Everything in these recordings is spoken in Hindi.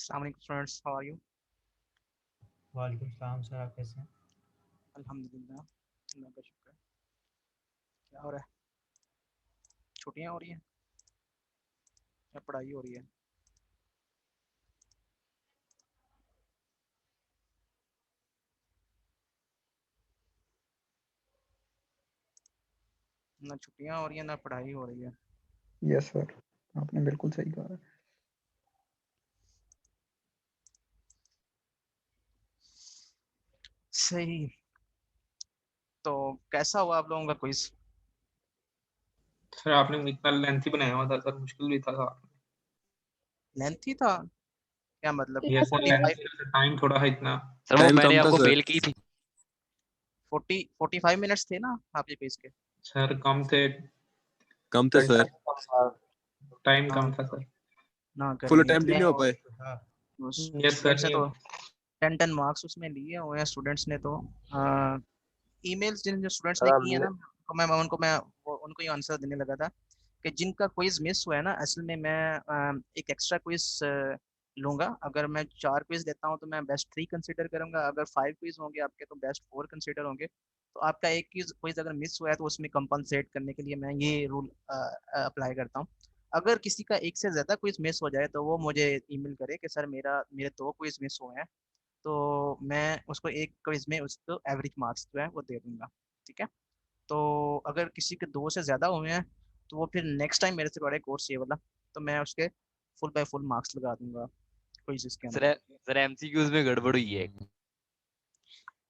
अस्सलाम वालेकुम स्टूडेंट्स, हाउ आर यू? वालेकुम सलाम सर, आप कैसे हैं? अल्हम्दुलिल्लाह, अल्लाह का शुक्र है। क्या हो रहा है? छुट्टियां हो रही हैं या पढ़ाई हो रही है? ना छुट्टियां हो रही हैं ना पढ़ाई हो रही है। यस सर, आपने बिल्कुल सही कहा है। सही। तो कैसा हुआ आप लोगों का क्विज? सर आपने इतना लेंथी बनाया हुआ था सर, मुश्किल भी था। लेंथी था? क्या मतलब? यस सर, 45 टाइम थोड़ा है इतना। सर वो टाइम मैंने कम था आपको सर। मेल की थी। 45 मिनट्स थे ना आपके पेज के? सर कम थे, कम थे सर, टाइम हाँ, कम था सर। ना फुल करिए अटेम्प्ट ही इतने। नहीं हो पाए। हाँ, यस सर, स्टूडेंट्स ने नहीं तो 10 मार्क्स उसमें लिए हुए हैं। स्टूडेंट्स ने तो ईमेल्स जिन जो स्टूडेंट्स ने की है ना, तो मैं उनको ये आंसर देने लगा था कि जिनका क्विज मिस हुआ है ना, असल में मैं एक एक्स्ट्रा क्विज लूंगा। अगर मैं 4 क्विज देता हूँ तो मैं बेस्ट 3 कंसीडर करूंगा। अगर 5 क्विज होंगे आपके तो बेस्ट 4 कंसीडर होंगे। तो आपका एक क्विज अगर मिस हुआ है तो उसमें कंपनसेट करने के लिए मैं ये रूल अप्लाई करता हूँ। अगर किसी का एक से ज़्यादा क्विज मिस हो जाए तो वो मुझे ईमेल करे कि सर मेरे 2 क्विज मिस हुए हैं, तो मैं उसको एक क्विज में उसको एवरेज मार्क्स जो है वो दे दूंगा। ठीक है? तो अगर किसी के 2 से ज़्यादा हुए हैं तो वो फिर नेक्स्ट टाइम मेरे से पढ़े कोर्स ये वाला, तो मैं उसके फुल बाय फुल मार्क्स लगा दूंगा क्विज़ के अंदर। सर एमसीक्यूज में गड़बड़ हुई है।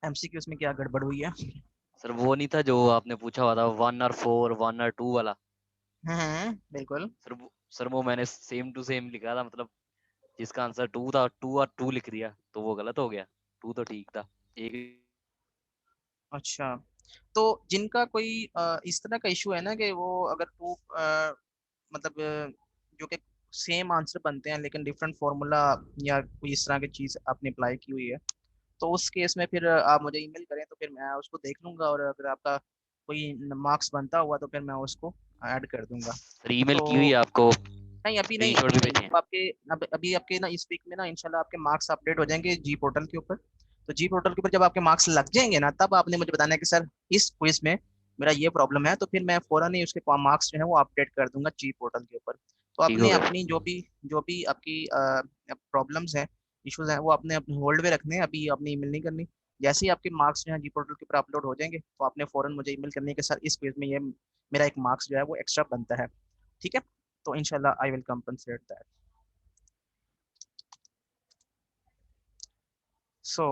एमसीक्यूज में क्या गड़बड़ हुई है? सर वो नहीं था जो आपने पूछा हुआ था 1 और 4 1 और 2 वाला। बिल्कुल। सर वो मैंने सेम टू सेम लिखा था, मतलब जिसका आंसर 2 था 2 और 2 लिख दिया तो वो गलत हो गया। 2 तो ठीक था एक। अच्छा, तो जिनका कोई इस तरह का इशू है ना कि वो अगर वो मतलब जो कि सेम आंसर बनते हैं लेकिन डिफरेंट फॉर्मूला या कोई इस तरह की चीज़ आपने अप्लाई की हुई है, तो उस केस में फिर आप मुझे ईमेल करें तो फिर मैं उसको देख लूंगा, और अगर आपका कोई मार्क्स बनता हुआ तो फिर मैं उसको ऐड कर दूंगा। सर ईमेल की हुई तो है आपको, नहीं, अभी नहीं, स्क्रीनशॉट अभी भी नहीं, भेजे हैं। जब आपके अभी आपके ना इस वीक में ना इंशाल्लाह आपके मार्क्स अपडेट हो जाएंगे जी पोर्टल के ऊपर। तो जी पोर्टल के ऊपर जब आपके मार्क्स लग जाएंगे ना, तब आपने मुझे बताना है कि सर इस क्विज में मेरा ये प्रॉब्लम है, तो फिर मैं फौरन ही उसके मार्क्स जो है वो अपडेट कर दूंगा जी पोर्टल के ऊपर। तो ठीक हो आपने गया। अपनी जो भी आपकी प्रॉब्लम्स हैं, इश्यूज हैं, वो आपने अपने होल्ड पे रखने हैं, अभी आपने ईमेल नहीं करनी। जैसे ही आपके मार्क्स जो है जी पोर्टल के ऊपर अपलोड हो जाएंगे तो आपने फौरन मुझे ईमेल करनी है कि सर इस क्विज में ये मेरा एक मार्क्स जो है वो एक्स्ट्रा बनता है। ठीक है? तो इंशाल्लाह I will compensate that. So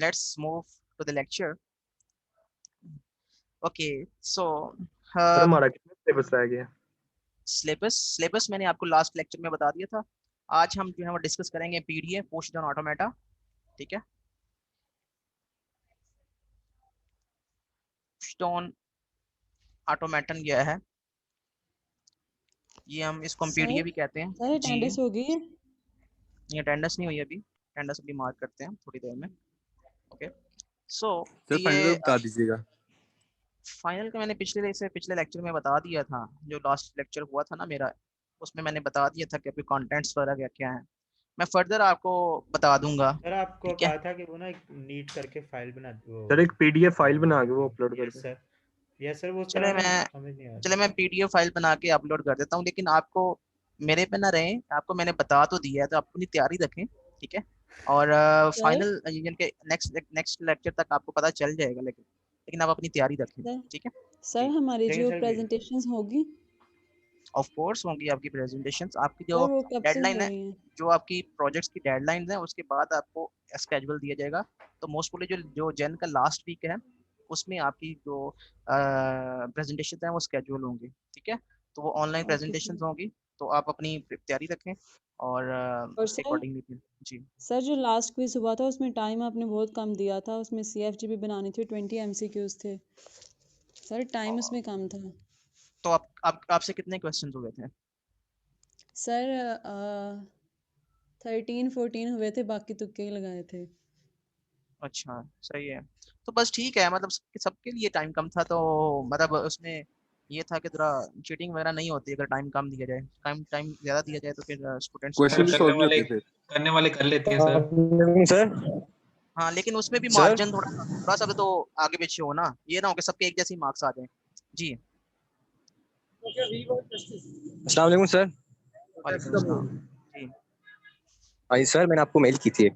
let's move to the lecture. Okay, so sir हमारा कितना सिलेबस रह गया? सिलेबस मैंने आपको लास्ट लेक्चर में बता दिया था। आज हम जो है वो डिस्कस करेंगे पीडीए पुश डाउन ऑटोमेटा। ठीक है? पुश डाउन ऑटोमेटन गया है, ये हम इसको हम पीडीए सर भी कहते हैं सर जी। अटेंडेंस हो गई है। ये अटेंडेंस नहीं हुई अभी, अटेंडेंस अभी मार्क करते हैं थोड़ी देर में। ओके, सो सर ये फाइनल बता दीजिएगा। फाइनल का मैंने पिछले लेक्चर में बता दिया था। जो लास्ट लेक्चर हुआ था ना मेरा, उसमें मैंने बता दिया था कि अभी कंटेंट्स वगैरह क्या क्या है। मैं फर्दर आपको बता दूंगा। सर आपको ठीक है? कहा था कि वो ना एक नीट करके फाइल बना दो। सर एक पीडीएफ फाइल बना के वो अपलोड कर यस दें। सर, यस सर, वो सर चले हमें मैं समझ नहीं आ चले रहा। मैं पीडीएफ फाइल बना के अपलोड कर देता हूँ, लेकिन आपको मेरे पे ना रहें, आपको मैंने बता तो दिया है तो आप अपनी तैयारी रखें। ठीक है? और सर फाइनल के नेक्स्ट नेक्स्ट लेक्चर तक आपको पता चल जाएगा, लेकिन आप अपनी तैयारी रखें। सर ठीक है? सर जी, हमारी ठीक है जो सर, भेज। प्रेजेंटेशंस होगी ऑफ कोर्स होंगी आपकी प्रेजेंटेशंस। आपकी जो सर वो कब से डेडलाइन हो है, रही हैं। जो आपकी प्रोजेक्ट्स की डेडलाइन है, उसके बाद आपको स्केड्यूल दिया जाएगा। तो मोस्ट प्रोबेबली जो जो जन का लास्ट वीक है उसमें आपकी जो प्रेजेंटेशन है वो स्केड्यूल होंगी। ठीक है? तो वो ऑनलाइन ओके प्रेजेंटेशन सर। होंगी, तो आप अपनी तैयारी रखें और और उसके सर अकॉर्डिंगली फिर जी। सर जो लास्ट क्विज हुआ था उसमें टाइम आपने बहुत कम दिया था, उसमें सीएफजी भी बनानी थी, 20 एमसीक्यूज थे सर, टाइम उसमें कम था। तो आपसे कितने क्वेश्चन हुए थे? सर 13-14 हुए थे, बाकी तुक्के ही लगाए थे। अच्छा, सही है। तो बस ठीक है, मतलब सबके लिए टाइम कम था, तो मतलब उसमें ये था कि थोड़ा चीटिंग वगैरह नहीं होती अगर टाइम कम दिया जाए, टाइम ज़्यादा दिया जाए तो फिर स्टूडेंट्स को क्वेश्चन भी करने सॉल्व नहीं वाले होते फिर। करने वाले कर लेते हैं सर। सर हाँ, लेकिन उसमें भी सर मार्जिन थोड़ा सा भी तो आगे पीछे हो ना, ये ना हो कि सबके एक जैसे मार्क्स आ जाए। जी अस्सलाम वालेकुम सर। वालेकुम अस्सलाम। जी हाँ जी सर, मैंने आपको मेल की थी।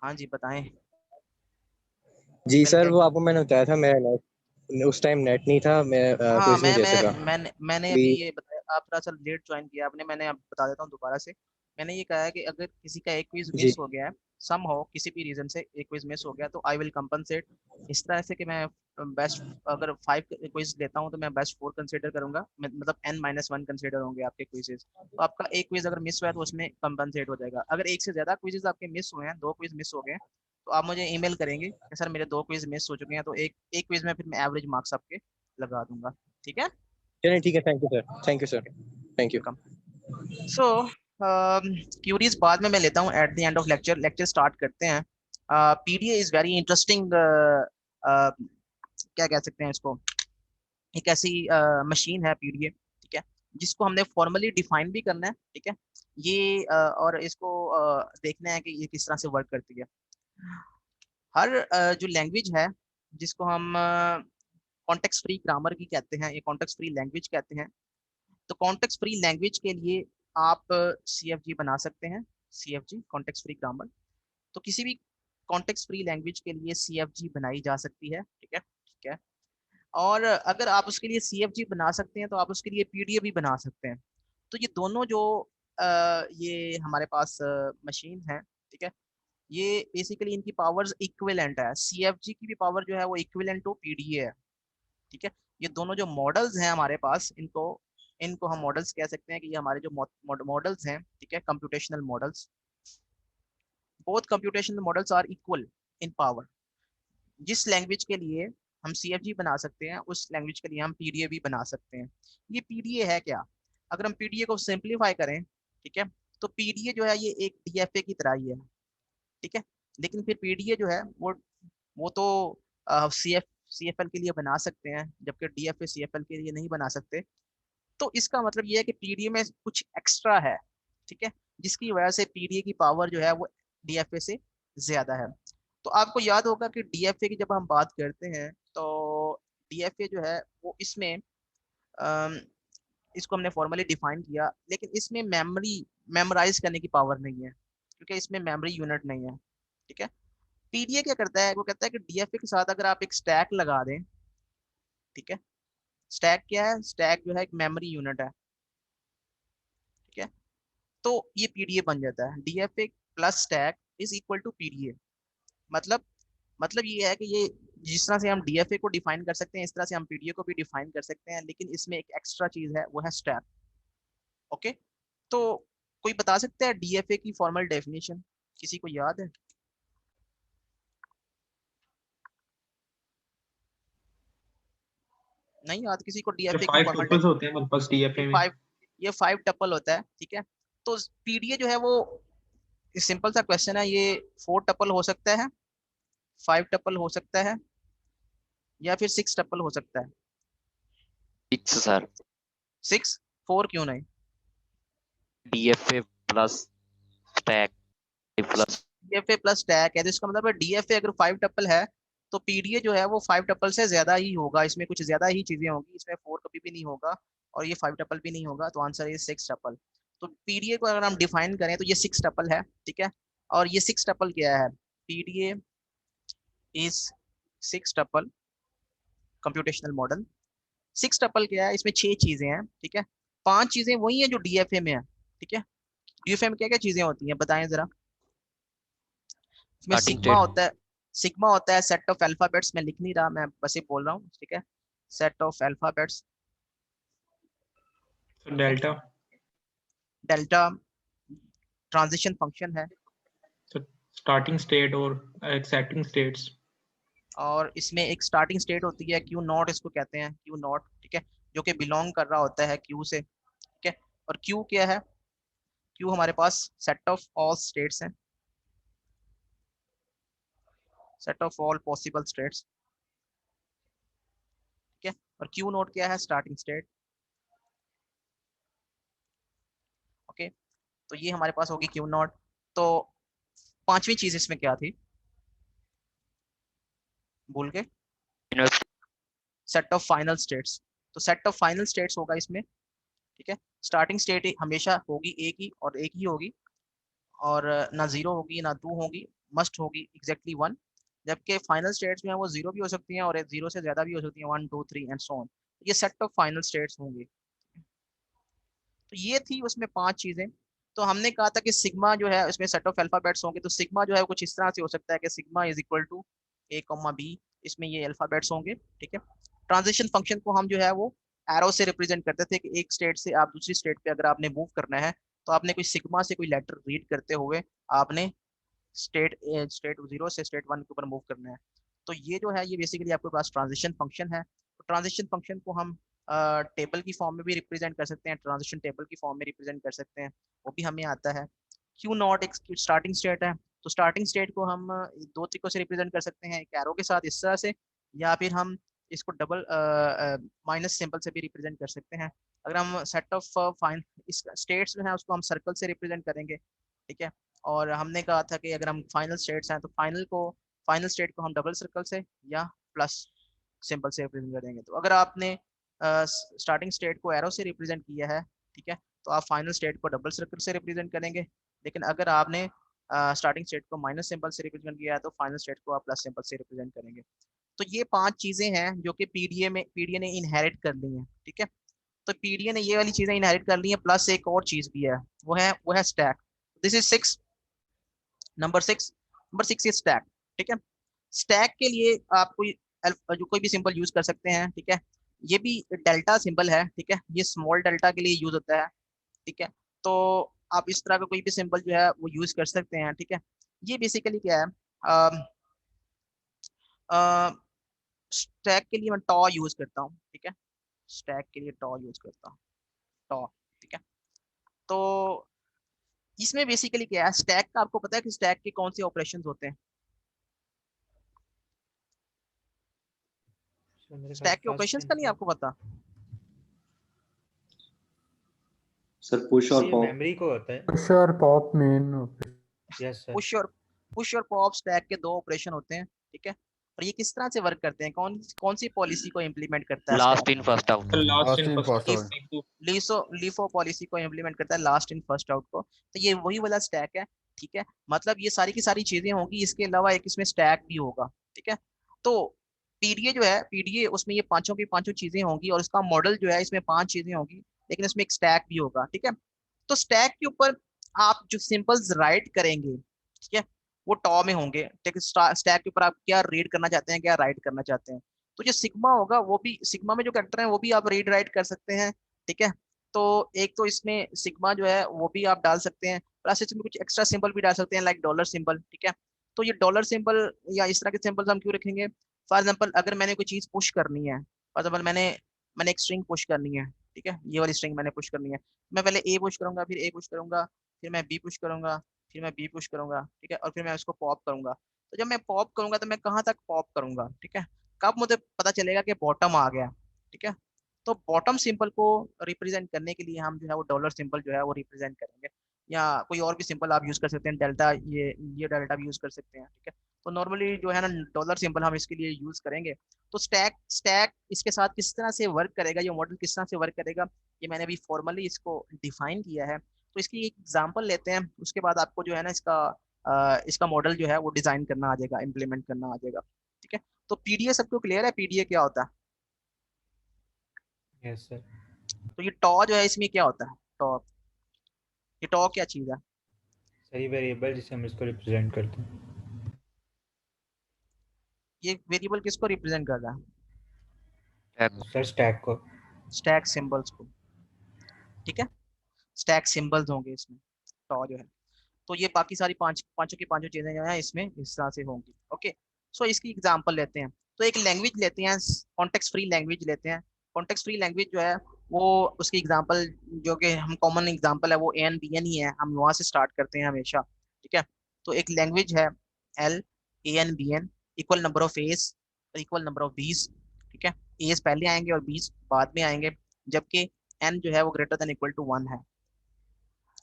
हाँ जी बताएं। जी मेल सर, क्या? वो आपको मैंने बताया था, मैं उस टाइम नेट नहीं था, मैं हाँ क्विज नहीं दे सका। मैंने भी अभी ये बताया, आप थोड़ा सा लेट ज्वाइन किया आपने, मैंने अब बता देता हूँ दोबारा से। मैंने ये कहा है कि अगर किसी का एक क्विज जी मिस हो गया है, सम हो किसी भी रीजन से एक क्विज मिस हो गया, तो आई विल कंपनसेट इस तरह से कि मैं बेस्ट, अगर 5 क्विज लेता हूँ तो मैं बेस्ट 4 कंसीडर करूंगा, मतलब n-1 कंसीडर होंगे आपके क्विजेज। तो आपका एक क्विज अगर मिस हुआ है तो उसमें कंपनसेट हो जाएगा। अगर एक से ज्यादा क्विजेज आपके मिस हुए हैं, 2 क्विज मिस हो गए हैं, तो आप मुझे ईमेल करेंगे कि सर मेरे 2 क्विज मिस हो चुके हैं, तो एक क्विज में फिर मैं एवरेज मार्क्स आपके लगा दूंगा। ठीक है, चलिए ठीक है, thank you sir, thank you sir, thank you. Welcome. So queries बाद में मैं लेता हूँ at the end of lecture. Lecture start करते हैं। पीडीए इज वेरी इंटरेस्टिंग, क्या कह सकते हैं इसको, एक ऐसी मशीन है पीडीए, ठीक है, जिसको हमने फॉर्मली डिफाइन भी करना है। ठीक है, ये और इसको देखना है कि ये किस तरह से वर्क करती है। हर जो लैंग्वेज है जिसको हम कॉन्टेक्स्ट फ्री ग्रामर की कहते हैं, ये कॉन्टेक्स्ट फ्री लैंग्वेज कहते हैं। तो कॉन्टेक्स्ट फ्री लैंग्वेज के लिए आप सीएफजी बना सकते हैं, सीएफजी कॉन्टेक्स्ट फ्री ग्रामर। तो किसी भी कॉन्टेक्स्ट फ्री लैंग्वेज के लिए सीएफजी बनाई जा सकती है। ठीक है, ठीक है। और अगर आप उसके लिए सीएफजी बना सकते हैं तो आप उसके लिए पीडीए भी बना सकते हैं। तो ये दोनों जो ये हमारे पास मशीन है, ठीक है, ये बेसिकली इनकी पावर्स इक्विवेलेंट है। सीएफजी की भी पावर जो है वो इक्विवेलेंट टू पीडीए है। ठीक है, ये दोनों जो मॉडल्स हैं हमारे पास, इनको इनको हम मॉडल्स कह सकते हैं कि ये हमारे जो मॉडल्स हैं, ठीक है, computational models. Both computational models are equal in power. जिस लैंग्वेज के लिए हम सीएफजी बना सकते हैं उस लैंग्वेज के लिए हम पीडीए भी बना सकते हैं। ये पीडीए है क्या? अगर हम पीडीए को सिंप्लीफाई करें, ठीक है, तो पीडीए जो है ये एक डीएफए की तरह ही है। ठीक है, लेकिन फिर पीडीए जो है वो तो सीएफएल के लिए बना सकते हैं, जबकि डीएफए सीएफएल के लिए नहीं बना सकते। तो इसका मतलब ये है कि पीडीए में कुछ एक्स्ट्रा है, ठीक है, जिसकी वजह से पीडीए की पावर जो है वो डीएफए से ज्यादा है। तो आपको याद होगा कि डीएफए की जब हम बात करते हैं तो डीएफए जो है वो इसमें अम, इसको हमने फॉर्मली डिफाइन किया, लेकिन इसमें मेमोरी मेमोराइज करने की पावर नहीं है, क्योंकि इसमें मेमोरी यूनिट नहीं है। ठीक है, पीडीए क्या करता है, वो कहता है कि डीएफए के साथ अगर आप एक स्टैक लगा दें, ठीक है, स्टैक क्या है, स्टैक जो है एक मेमोरी यूनिट है। ठीक है, तो ये पीडीए बन जाता है, DFA plus stack is equal to PDA. मतलब मतलब ये है कि ये जिस तरह से हम डीएफए को डिफाइन कर सकते हैं इस तरह से हम पीडीए को भी डिफाइन कर सकते हैं, लेकिन इसमें एक एक्स्ट्रा चीज है, वो है स्टैक। ओके, तो कोई बता सकता है डीएफए की फॉर्मल डेफिनेशन? किसी को याद है? नहीं याद किसी को ये डीएफए की 5 फॉर्मल? टपल्स होते हैं मेरे पास ये डीएफए में। 5 ये 5 टपल होता है। ठीक है, तो पीडीए जो है वो सिंपल सा क्वेश्चन है, ये 4 टपल हो सकता है, 5 टपल हो सकता है, या फिर 6 टपल हो सकता है। 6 सर। 6? 4 क्यों नहीं? DFA plus stack plus DFA plus tag है, तो इसका मतलब है डीएफए अगर 5 टपल है तो पीडीए जो है वो 5 टपल से ज्यादा ही होगा, इसमें कुछ ज्यादा ही चीजें होंगी, इसमें 4 कभी भी नहीं होगा और ये 5 टपल भी नहीं होगा, तो आंसर है 6 टपल। तो पीडीए को अगर हम डिफाइन करें तो ये 6 टपल है। ठीक है, और ये 6 टपल क्या है? PDA is 6 tuple computational model. 6 tuple क्या है? इसमें 6 चीजें हैं। ठीक है, 5 चीजें वही हैं जो डीएफए में है। ठीक है, डीएफए में क्या क्या चीजें होती हैं बताएं जरा। इसमें स्टार्टिंग सिग्मा स्टेट। होता है, सिग्मा होता है सेट ऑफ अल्फाबेट्स, मैं लिख नहीं रहा, मैं बस ये बोल रहा हूँ। ठीक है, सेट ऑफ अल्फाबेट्स। ठीक है, डेल्टा। डेल्टा ट्रांजिशन फंक्शन है, स्टार्टिंग स्टेट और एक्सेप्टिंग स्टेट्स। और इसमें एक स्टार्टिंग स्टेट होती है क्यू नॉट, इसको कहते हैं क्यू नॉट। ठीक है, जो कि बिलोंग कर रहा होता है क्यू से। ठीक है, और क्यू क्या है? क्यू हमारे पास सेट ऑफ ऑल स्टेट्स हैं, set of all possible states. ठीक है, और क्यू नोट क्या है, स्टार्टिंग स्टेट। ओके, तो ये हमारे पास होगी क्यू नोट। तो पांचवी चीज इसमें क्या थी, भूल गए, सेट ऑफ फाइनल स्टेट्स। तो सेट ऑफ फाइनल स्टेट्स होगा इसमें, ठीक है। स्टार्टिंग स्टेट हमेशा होगी एक ही, और एक ही होगी, और ना जीरो होगी ना टू होगी, मस्ट होगी एग्जैक्टली वन। जबकि फाइनल स्टेट्स में है वो जीरो भी हो सकती हैं और जीरो से ज्यादा भी हो सकती हैं, 1 2 3 एंड सो ऑन। ये सेट ऑफ फाइनल स्टेट्स होंगे। तो ये थी उसमें पांच चीजें। तो हमने कहा था कि सिग्मा जो है इसमें सेट ऑफ अल्फाबेट्स होंगे। तो सिग्मा जो है कुछ इस तरह से हो सकता है कि sigma is equal to a comma b, इसमें ये अल्फाबेट्स होंगे, ठीक है। ट्रांजिशन फंक्शन को हम जो है वो एरो से रिप्रेजेंट करते थे कि एक स्टेट से आप दूसरी स्टेट पे अगर आपने मूव करना है तो आपने कोई सिग्मा से कोई लेटर रीड करते हुए आपने स्टेट स्टेट जीरो से स्टेट वन के ऊपर मूव करना है। तो ये जो है ये बेसिकली आपके पास ट्रांजिशन फंक्शन है। तो ट्रांजिशन फंक्शन को हम टेबल की फॉर्म में भी रिप्रेजेंट कर सकते हैं, ट्रांजिशन टेबल की फॉर्म में रिप्रेजेंट कर सकते हैं, वो भी हमें आता है। क्यू नॉट एक स्टार्टिंग स्टेट है, तो स्टार्टिंग स्टेट को हम दो तरीकों से रिप्रेजेंट कर सकते हैं, एक एरो के साथ इस तरह से, या फिर हम इसको डबल माइनस सिंबल से भी रिप्रेजेंट कर सकते हैं। अगर हम सेट ऑफ फाइन इस स्टेट्स जो है उसको हम सर्कल से रिप्रेजेंट करेंगे, ठीक है। और हमने कहा था कि अगर हम फाइनल स्टेट्स हैं तो फाइनल स्टेट को हम डबल सर्कल से या प्लस सिंबल से रिप्रेजेंट करेंगे। तो अगर आपने स्टार्टिंग स्टेट को एरो से रिप्रेजेंट किया है, ठीक है, तो आप फाइनल स्टेट को डबल सर्कल से रिप्रेजेंट करेंगे। लेकिन अगर आपने स्टार्टिंग स्टेट को माइनस सिंबल से रिप्रेजेंट किया है तो फाइनल स्टेट को आप प्लस सिंबल से रिप्रेजेंट करेंगे। तो ये पांच चीजें हैं जो कि पीडीए ने इनहेरिट कर ली हैं, ठीक है। तो पीडीए ने ये वाली चीजें इनहेरिट कर ली हैं, प्लस एक और चीज भी है, वो है stack. This is 6, number 6 is stack, ठीक है। स्टैक के लिए आप कोई भी सिंबल यूज कर सकते हैं, ठीक है। ये भी डेल्टा सिंबल है, ठीक है, ये स्मॉल डेल्टा के लिए यूज होता है, ठीक है। तो आप इस तरह का कोई भी सिंबल जो है वो यूज कर सकते हैं, ठीक है। ये बेसिकली क्या है, स्टैक के लिए मैं टॉ यूज करता हूँ, ठीक है। स्टैक के लिए टॉ यूज करता हूँ, टॉ, ठीक है। तो इसमें बेसिकली क्या है, स्टैक का आपको पता है कि स्टैक के कौन से ऑपरेशंस होते हैं? स्टैक के ऑपरेशंस का नहीं आपको पता? सर पुश और पॉप। मेमोरी को होता है। पुश और pop main. Yes sir. Push और पॉप स्टैक के दो ऑपरेशन होते हैं, ठीक है। और ये किस तरह से वर्क करते हैं, कौन सी पॉलिसी को इम्प्लीमेंट करता है? Last in first out. Last in first out. LIFO policy को इम्प्लीमेंट करता है, लास्ट इन फर्स्ट आउट को। तो ये वही वाला स्टैक है, ठीक है। मतलब ये सारी की सारी चीजें होंगी, इसके अलावा एक इसमें स्टैक भी होगा, ठीक है। तो पीडीए जो है, पीडीए उसमें ये पांचों की पांचों चीजें होंगी और इसका मॉडल जो है इसमें 5 चीजें होंगी, लेकिन इसमें एक स्टैक भी होगा, ठीक है। तो स्टैक के ऊपर आप जो सिंबल्स राइट करेंगे, ठीक है, वो टॉ में होंगे, ठीक है। स्टैक के ऊपर आप क्या रीड करना चाहते हैं, क्या राइट करना चाहते हैं। तो जो सिग्मा होगा वो भी, सिग्मा में जो कैरेक्टर है वो भी आप रीड राइट कर सकते हैं, ठीक है। तो एक तो इसमें सिग्मा जो है वो भी आप डाल सकते हैं, प्लस इसमें कुछ एक्स्ट्रा सिंबल भी डाल सकते हैं, लाइक डॉलर सिंबल, ठीक है। तो ये डॉलर सिंबल या इस तरह के सिंबल्स हम क्यों रखेंगे? फॉर एग्जाम्पल अगर मैंने कोई चीज पुश करनी है, फॉर एग्जाम्पल मैंने एक स्ट्रिंग पुश करनी है, ठीक है, ये वाली स्ट्रिंग मैंने पुश करनी है, मैं पहले ए पुश करूंगा, फिर ए पुश करूंगा, फिर मैं बी पुश करूंगा, फिर मैं बी पुश करूंगा, ठीक है, और फिर मैं उसको पॉप करूंगा। तो जब मैं पॉप करूंगा तो मैं कहाँ तक पॉप करूंगा, ठीक है, कब मुझे पता चलेगा कि बॉटम आ गया, ठीक है। तो बॉटम सिंबल को रिप्रेजेंट करने के लिए हम जो है वो डॉलर सिंबल जो है वो रिप्रेजेंट करेंगे, या कोई और भी सिंबल आप यूज कर सकते हैं, डेल्टा, ये डेल्टा भी यूज कर सकते हैं, ठीक है। तो नॉर्मली जो है ना डॉलर सिंबल हम इसके लिए यूज करेंगे। तो स्टैक इसके साथ किस तरह से वर्क करेगा, ये मॉडल किस तरह से वर्क करेगा, ये मैंने अभी फॉर्मली इसको डिफाइन किया है। तो इसकी एक एग्जांपल लेते हैं, उसके बाद आपको जो है ना इसका मॉडल जो है वो डिजाइन करना आ जाएगा, इम्प्लीमेंट करना आ जाएगा, ठीक है। तो पीडीए सबको क्लियर है, पीडीए क्या होता है? Yes sir. तो ये टॉ जो है इसमें क्या होता है, टॉ, ये टॉ क्या चीज है? सही वेरिएबल जिसे हम इसको रिप्रेजेंट करते हैं। ये वेरिएबल किसको रिप्रेजेंट कर रहा है? सर स्टैक को, स्टैक सिंबल्स को, ठीक है। स्टैक सिंबल्स होंगे इसमें, टॉ जो है। तो ये बाकी सारी पांचों की पांचों चीजें जो है इसमें इस तरह से होंगी, ओके। सो इसकी एग्जांपल लेते हैं। तो एक लैंग्वेज लेते हैं, कॉन्टेक्स्ट फ्री लैंग्वेज लेते हैं। कॉन्टेक्स्ट फ्री लैंग्वेज जो है वो उसकी एग्जांपल जो कि हम कॉमन एग्जांपल है वो एन बी एन ही है, हम वहां से स्टार्ट करते हैं हमेशा, ठीक है। तो एक लैंग्वेज है L A N B N, equal number of S equal number of B's, ठीक है। एज पहले आएंगे और बीज बाद में आएंगे, जबकि एन जो है वो ग्रेटर देन इक्वल टू 1 है।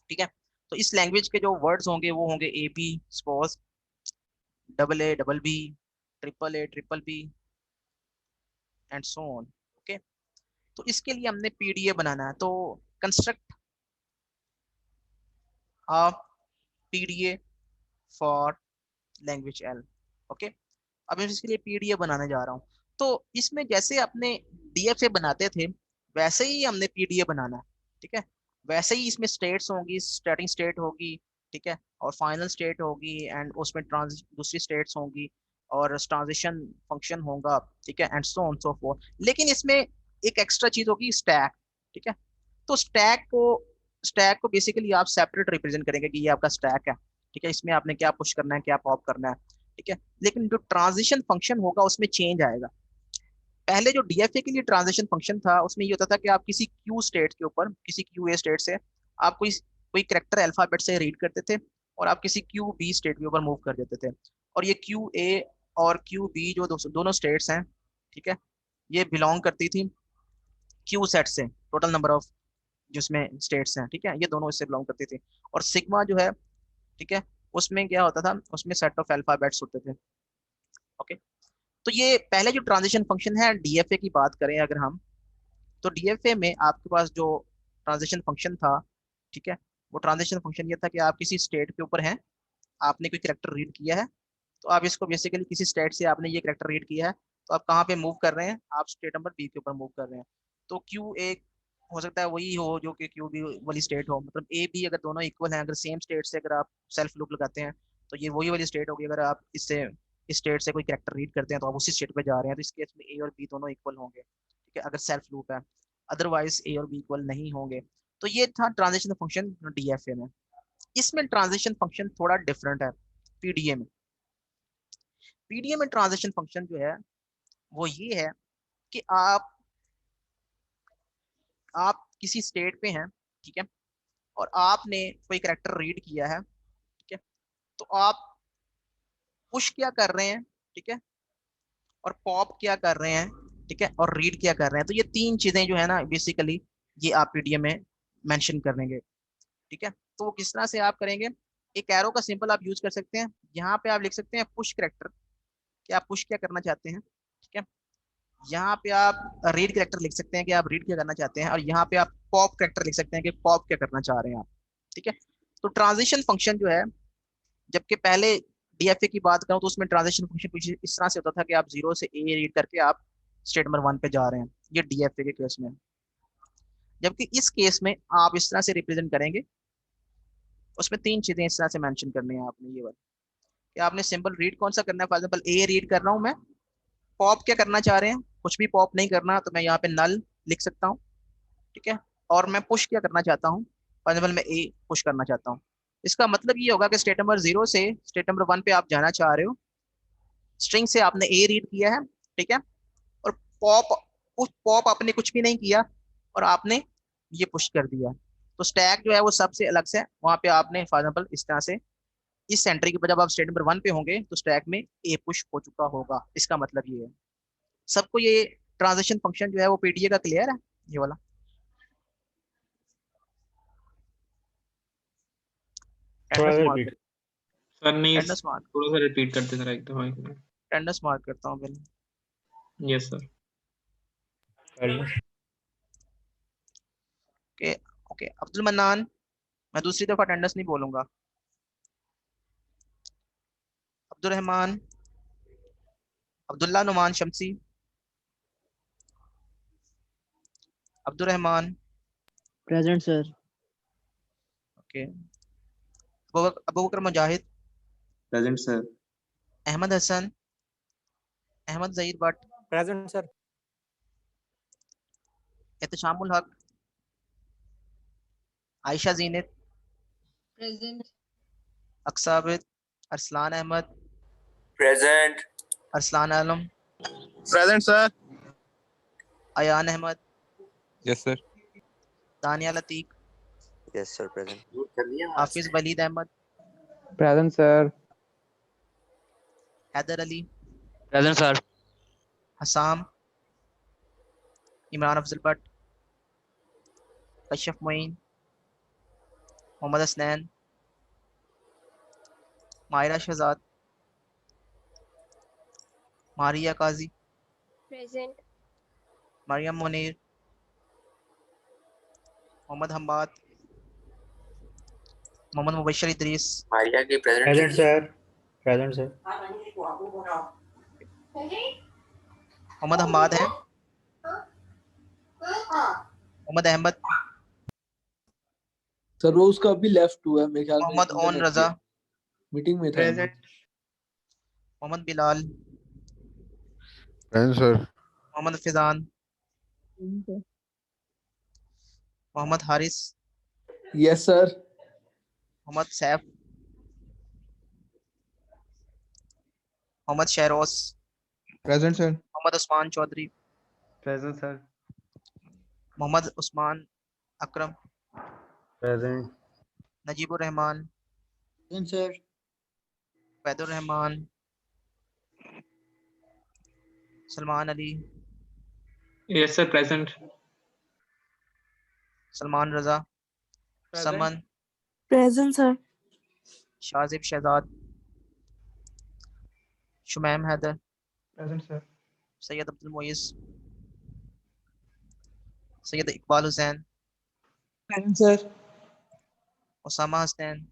ठीक है, तो इस लैंग्वेज के जो वर्ड्स होंगे वो होंगे A B, suppose double A double B, triple A triple B and so on. Okay, तो इसके लिए हमने पीडीए बनाना है, तो construct a PDA for language L. Okay, अब मैं इसके लिए पीडीए बनाने जा रहा हूँ। तो इसमें जैसे अपने डीएफए बनाते थे वैसे ही हमने पीडीए बनाना है। ठीक है, वैसे ही इसमें स्टेट्स होंगी, स्टार्टिंग स्टेट होगी, ठीक है, और फाइनल स्टेट होगी, एंड उसमें दूसरी स्टेट्स होंगी और ट्रांजिशन फंक्शन होगा, ठीक है, and so on so fourth. लेकिन इसमें एक एक्स्ट्रा चीज होगी, स्टैक। ठीक है, तो स्टैक को बेसिकली आप सेपरेट रिप्रेजेंट करेंगे कि ये आपका स्टैक है। ठीक है, इसमें आपने क्या पुश करना है, क्या पॉप करना है। ठीक है, लेकिन जो ट्रांजिशन फंक्शन होगा उसमें चेंज आएगा। पहले जो डीएफए के लिए ट्रांजिशन फंक्शन था उसमें ये होता था कि आप किसी क्यू स्टेट के ऊपर, किसी क्यू ए स्टेट से आप कोई करेक्टर अल्फाबेट से रीड करते थे और आप किसी क्यू बी स्टेट के ऊपर मूव कर देते थे। और ये क्यू ए और क्यू बी जो दोनों स्टेट्स हैं, ठीक है, ये बिलोंग करती थी क्यू सेट से, टोटल नंबर ऑफ जिसमें स्टेट्स हैं। ठीक है, ये दोनों इससे बिलोंग करती थी। और सिग्मा जो है, ठीक है, उसमें क्या होता था, उसमें सेट ऑफ अल्फाबेट्स होते थे। ओके, तो ये पहले जो ट्रांजिशन फंक्शन है डीएफए की बात करें अगर हम, तो डीएफए में आपके पास जो ट्रांजिशन फंक्शन था, ठीक है, वो ट्रांजिशन फंक्शन ये था कि आप किसी स्टेट के ऊपर हैं, आपने कोई कैरेक्टर रीड किया है, तो आप इसको बेसिकली किसी स्टेट से आपने ये कैरेक्टर रीड किया है, तो आप कहाँ पे मूव कर रहे हैं, आप स्टेट नंबर बी के ऊपर मूव कर रहे हैं। तो क्यू ए हो सकता है वही हो जो कि क्यू बी वाली स्टेट हो, मतलब ए बी अगर दोनों इक्वल हैं, अगर सेम स्टेट से अगर आप सेल्फ लूप लगाते हैं तो ये वही वाली स्टेट होगी। अगर आप इससे इस स्टेट से कोई कैरेक्टर रीड करते हैं तो आप उसी स्टेट पे जा रहे हैं, तो इस केस में ए और बी दोनों इक्वल होंगे। ठीक है, अगर सेल्फ लूप है, अदरवाइज ए और बी इक्वल नहीं होंगे। तो ये था ट्रांजिशन फंक्शन डीएफए में। इसमें ट्रांजिशन फंक्शन थोड़ा डिफरेंट है पीडीए में। पीडीए में ट्रांजिशन फंक्शन जो है वो ये है कि आप किसी स्टेट पे हैं, ठीक है, और आपने कोई कैरेक्टर रीड किया है, ठीक है, तो आप पुश क्या कर रहे हैं, ठीक है, और पॉप क्या कर रहे हैं, ठीक है, और रीड क्या कर रहे हैं। तो ये तीन चीजें जो है ना बेसिकली ये आप पीडीए में मेंशन करेंगे। ठीक है, तो वो किस तरह से आप करेंगे, एक एरो का सिंबल आप यूज कर सकते हैं। यहाँ पे आप लिख सकते हैं पुश कैरेक्टर, कि आप पुश क्या करना चाहते हैं। ठीक है, यहाँ पे आप रीड कैरेक्टर लिख सकते हैं कि आप रीड क्या करना चाहते हैं, और यहाँ पे आप पॉप कैरेक्टर लिख सकते हैं कि पॉप क्या करना चाह रहे हैं आप। ठीक है, तो ट्रांजिशन फंक्शन जो है, जबकि पहले डीएफए की बात करूं तो उसमें ट्रांजिशन फंक्शन कुछ इस तरह से होता था कि आप 0 से ए रीड करके आप स्टेट नंबर 1 पे जा रहे हैं, ये डीएफए के केस में। जबकि इस केस में आप इस तरह से रिप्रेजेंट करेंगे, उसमें तीन चीजें इस तरह से मेंशन करनी है आपने, ये वाली कि आपने सिंपल रीड कौन सा करना है। फॉर एग्जाम्पल ए रीड कर रहा हूँ मैं, पॉप क्या करना चाह रहे हैं, कुछ भी पॉप नहीं करना, तो मैं यहाँ पे नल लिख सकता हूँ। ठीक है, और मैं पुश क्या करना चाहता हूँ, फॉर एग्जाम्पल मैं ए पुश करना चाहता हूँ। इसका मतलब ये होगा कि स्टेट नंबर 0 से स्टेट नंबर 1 पे आप जाना चाह रहे हो, स्ट्रिंग से आपने ए रीड किया है, ठीक है, और पॉप आपने कुछ भी नहीं किया और आपने ये पुश कर दिया। तो स्टैक जो है वो सबसे अलग से वहां पे आपने फॉर एग्जाम्पल इस तरह से इस एंट्री के बाद जब आप स्टेट नंबर 1 पे होंगे तो स्टैक में ए पुश हो चुका होगा। इसका मतलब ये है। सबको ये ट्रांजिशन फंक्शन जो है वो पीडीए का क्लियर है, ये वाला। थोड़ा सा अटेंडेंस मार्क, रिपीट। सर नहीं, अटेंडेंस मार्क, थोड़ा सा रिपीट करते जरा एकदम। अटेंडेंस मार्क करता हूँ पहले। Yes sir. Okay okay, Abdul Mannan, मैं दूसरी दफा अटेंडेंस नहीं बोलूंगा। Abdul Rahman, Abdullah Numan Shamsi, Abdul Rahman, present sir. Okay, Abu Bakar Mujahid, present sir. Ahmad Hasan, Ahmad Zaheer Bhatt, present sir. Ehtashamul Haq, Ayesha Zeenat, present. Aksabid, Arsalan Ahmad, present. Arsalan Alam, present sir. Ayan Ahmad, yes sir. Dania Latiq, yes sir present. Hafiz Waleed Ahmad, present sir. Haider Ali, present sir. Hasam, Imran Afzal Bhatt, Kashaf Moin, Mohammad Hasnain, Maira Shahzad, Maria Qazi, Present. Maryam Munir, Mohammad Hammad, Mohammad Mubashir Idrees, Maria की प्रेजेंट प्रेजेंट कीजिए। Sir. Present sir. Mohammad Hammad हैं, मोहम्मद अहमद, सर वो उसका अभी लेफ्ट हुआ है मेरे ख्याल में, मोहम्मद ओन इंटरनेट रजा, मीटिंग में था। Present. Mohammad Bilal, present sir. Mohammad Faizan, Mohammad Haris, yes sir. Mohammad Saif, Mohammad Shahroz, present sir. Mohammad Usman Chaudhary, present sir. Mohammad Usman Akram, present. Najibur Rahman, present sir. Faidur Rahman, Salman Ali, yes sir present. Salman Raza, Saman, Present, sir. Shajib Shahzad, Shumaim Haider, present sir. Syed Abdul Moiz, Syed Iqbal Hussain, present sir. Usama Hasnain,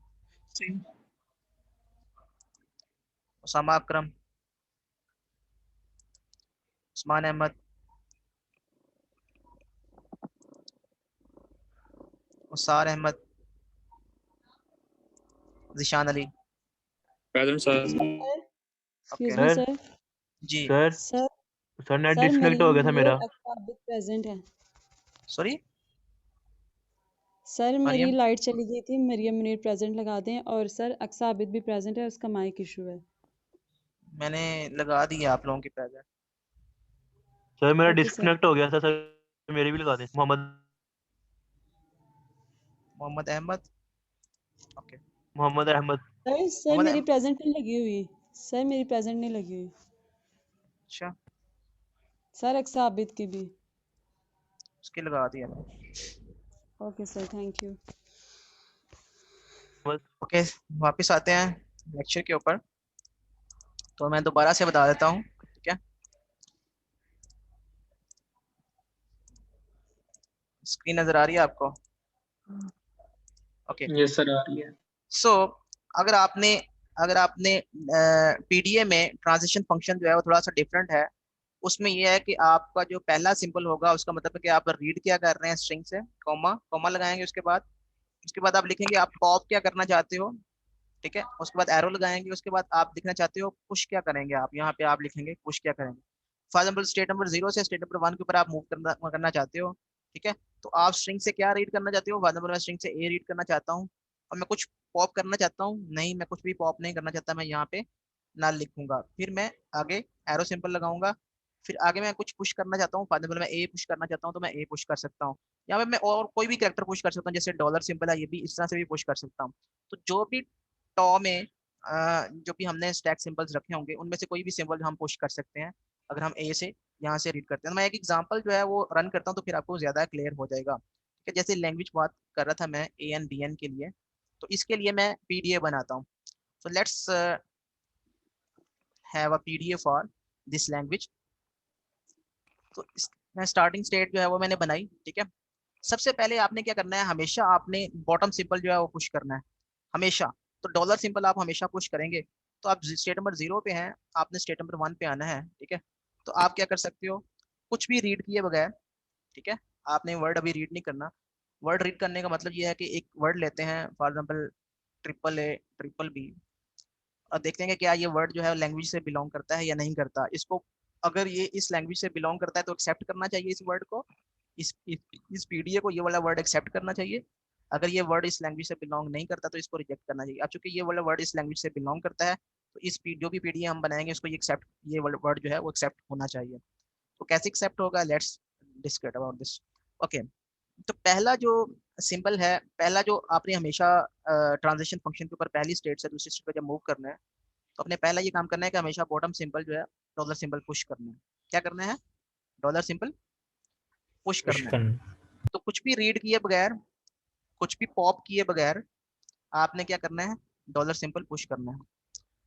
Usama अकरम, Usman Ahmad, Usar Ahmad, Zeeshan Ali. Present sir. Excuse okay me sir. जी sir sir sir net sir disconnect हो गया था मरियम मेरा। और अकाबिद प्रेजेंट है। सॉरी सर मेरी मरियम लाइट चली गई थी, मरियम मुनीर प्रेजेंट लगा दें, और सर अक्सा आबिद भी प्रेजेंट है, उसका माइक इशू है। मैंने लगा दिया आप लोगों की प्रेजेंट। सर मेरा ओके सर। डिस्कनेक्ट हो गया था सर, मेरे भी लगा दें। मोहम्मद मोहम्मद अहमद। ओके मोहम्मद अहमद। सर मोहम्मद मेरी अहमद प्रेजेंट नहीं लगी हुई। सर मेरी प्रेजेंट नहीं लगी हुई। अच्छा सर अक्सा आबिद की भी। उसके लगा दिया मैंने। Okay sir, thank you. Okay वापस आते हैं लेक्चर के ऊपर। तो मैं दोबारा से बता देता हूँ, ठीक है। स्क्रीन नजर आ रही है आपको? ओके यस सर आ रही है। सो अगर आपने पीडीए में ट्रांजिशन फंक्शन जो है वो थोड़ा सा डिफरेंट है। उसमें यह है कि आपका जो पहला सिंबल होगा उसका मतलब है कि आप रीड क्या कर रहे हैं स्ट्रिंग से, कॉमा कॉमा लगाएंगे। उसके बाद आप लिखेंगे आप पॉप क्या करना चाहते हो, ठीक है। उसके बाद एरो लगाएंगे। उसके बाद आप लिखना चाहते हो पुश क्या करेंगे, आप यहाँ पे आप लिखेंगे पुश क्या करेंगे। फॉर एग्जाम्पल स्टेट नंबर 0 से स्टेट नंबर 1 के ऊपर आप मूव करना चाहते हो, ठीक है। तो आप स्ट्रिंग से क्या रीड करना चाहते हो? फॉर एग्जाम्पल मैं स्ट्रिंग से ए रीड करना चाहता हूँ और मैं कुछ पॉप करना चाहता हूँ। नहीं, मैं कुछ भी पॉप नहीं करना चाहता, मैं यहाँ पे नल लिखूंगा। फिर मैं आगे एरो सिंबल लगाऊंगा। फिर आगे मैं कुछ पुश करना चाहता हूँ, फॉर एग्जाम्पल मैं ए पुश करना चाहता हूँ तो मैं ए पुश कर सकता हूँ। यहाँ पे मैं और कोई भी कैरेक्टर पुश कर सकता हूँ, जैसे डॉलर सिंबल है, ये भी इस तरह से भी पुश कर सकता हूँ। तो जो भी टॉ में जो भी हमने स्टैक सिंबल्स रखे होंगे उनमें से कोई भी सिंबल हम पुश कर सकते हैं अगर हम ए से यहाँ से रीड करते हैं। तो मैं एक एग्जांपल जो है वो रन करता हूँ तो फिर आपको ज़्यादा क्लियर हो जाएगा, ठीक है। जैसे लैंग्वेज बात कर रहा था मैं ए एन बी एन के लिए, तो इसके लिए मैं पीडीए बनाता हूँ। So let's have a PDA for this language. तो मैं स्टार्टिंग स्टेट जो है वो मैंने बनाई, ठीक है। सबसे पहले आपने क्या करना है, हमेशा आपने बॉटम सिंबल जो है वो पुश करना है हमेशा। तो डॉलर सिंबल आप हमेशा पुश करेंगे। तो आप स्टेट नंबर 0 पे हैं, आपने स्टेट नंबर 1 पे आना है, ठीक है। तो आप क्या कर सकते हो, कुछ भी रीड किए बगैर, ठीक है। आपने वर्ड अभी रीड नहीं करना। वर्ड रीड करने का मतलब ये है कि एक वर्ड लेते हैं, for example triple A, triple B, और देखते हैं कि क्या ये वर्ड जो है लैंग्वेज से बिलोंग करता है या नहीं करता। इसको अगर ये इस लैंग्वेज से बिलोंग करता है तो एक्सेप्ट करना चाहिए इस वर्ड को, इस पीडीए को ये वाला वर्ड एक्सेप्ट करना चाहिए। अगर ये वर्ड इस लैंग्वेज से बिलोंग नहीं करता तो इसको रिजेक्ट करना चाहिए। अब चूंकि ये वाला वर्ड इस लैंग्वेज से बिलोंग करता है तो जो भी पीडीए हम बनाएंगे उसको ये वाला वर्ड जो है वो एक्सेप्ट होना चाहिए। तो कैसे एक्सेप्ट होगा, let's discuss about this. Okay तो पहला जो सिंबल है, पहला जो आपने हमेशा ट्रांजिशन फंक्शन के ऊपर पहली स्टेट से दूसरी स्टेट पर जब मूव करना है तो अपने पहला ये काम करना है कि हमेशा बॉटम सिंबल जो है डॉलर सिंबल पुश करना है। क्या करना है? डॉलर सिंबल पुश पुश करना है। करना। तो कुछ भी रीड किए बगैर, कुछ भी पॉप किए बगैर आपने क्या करना है, डॉलर सिंबल पुश करना है।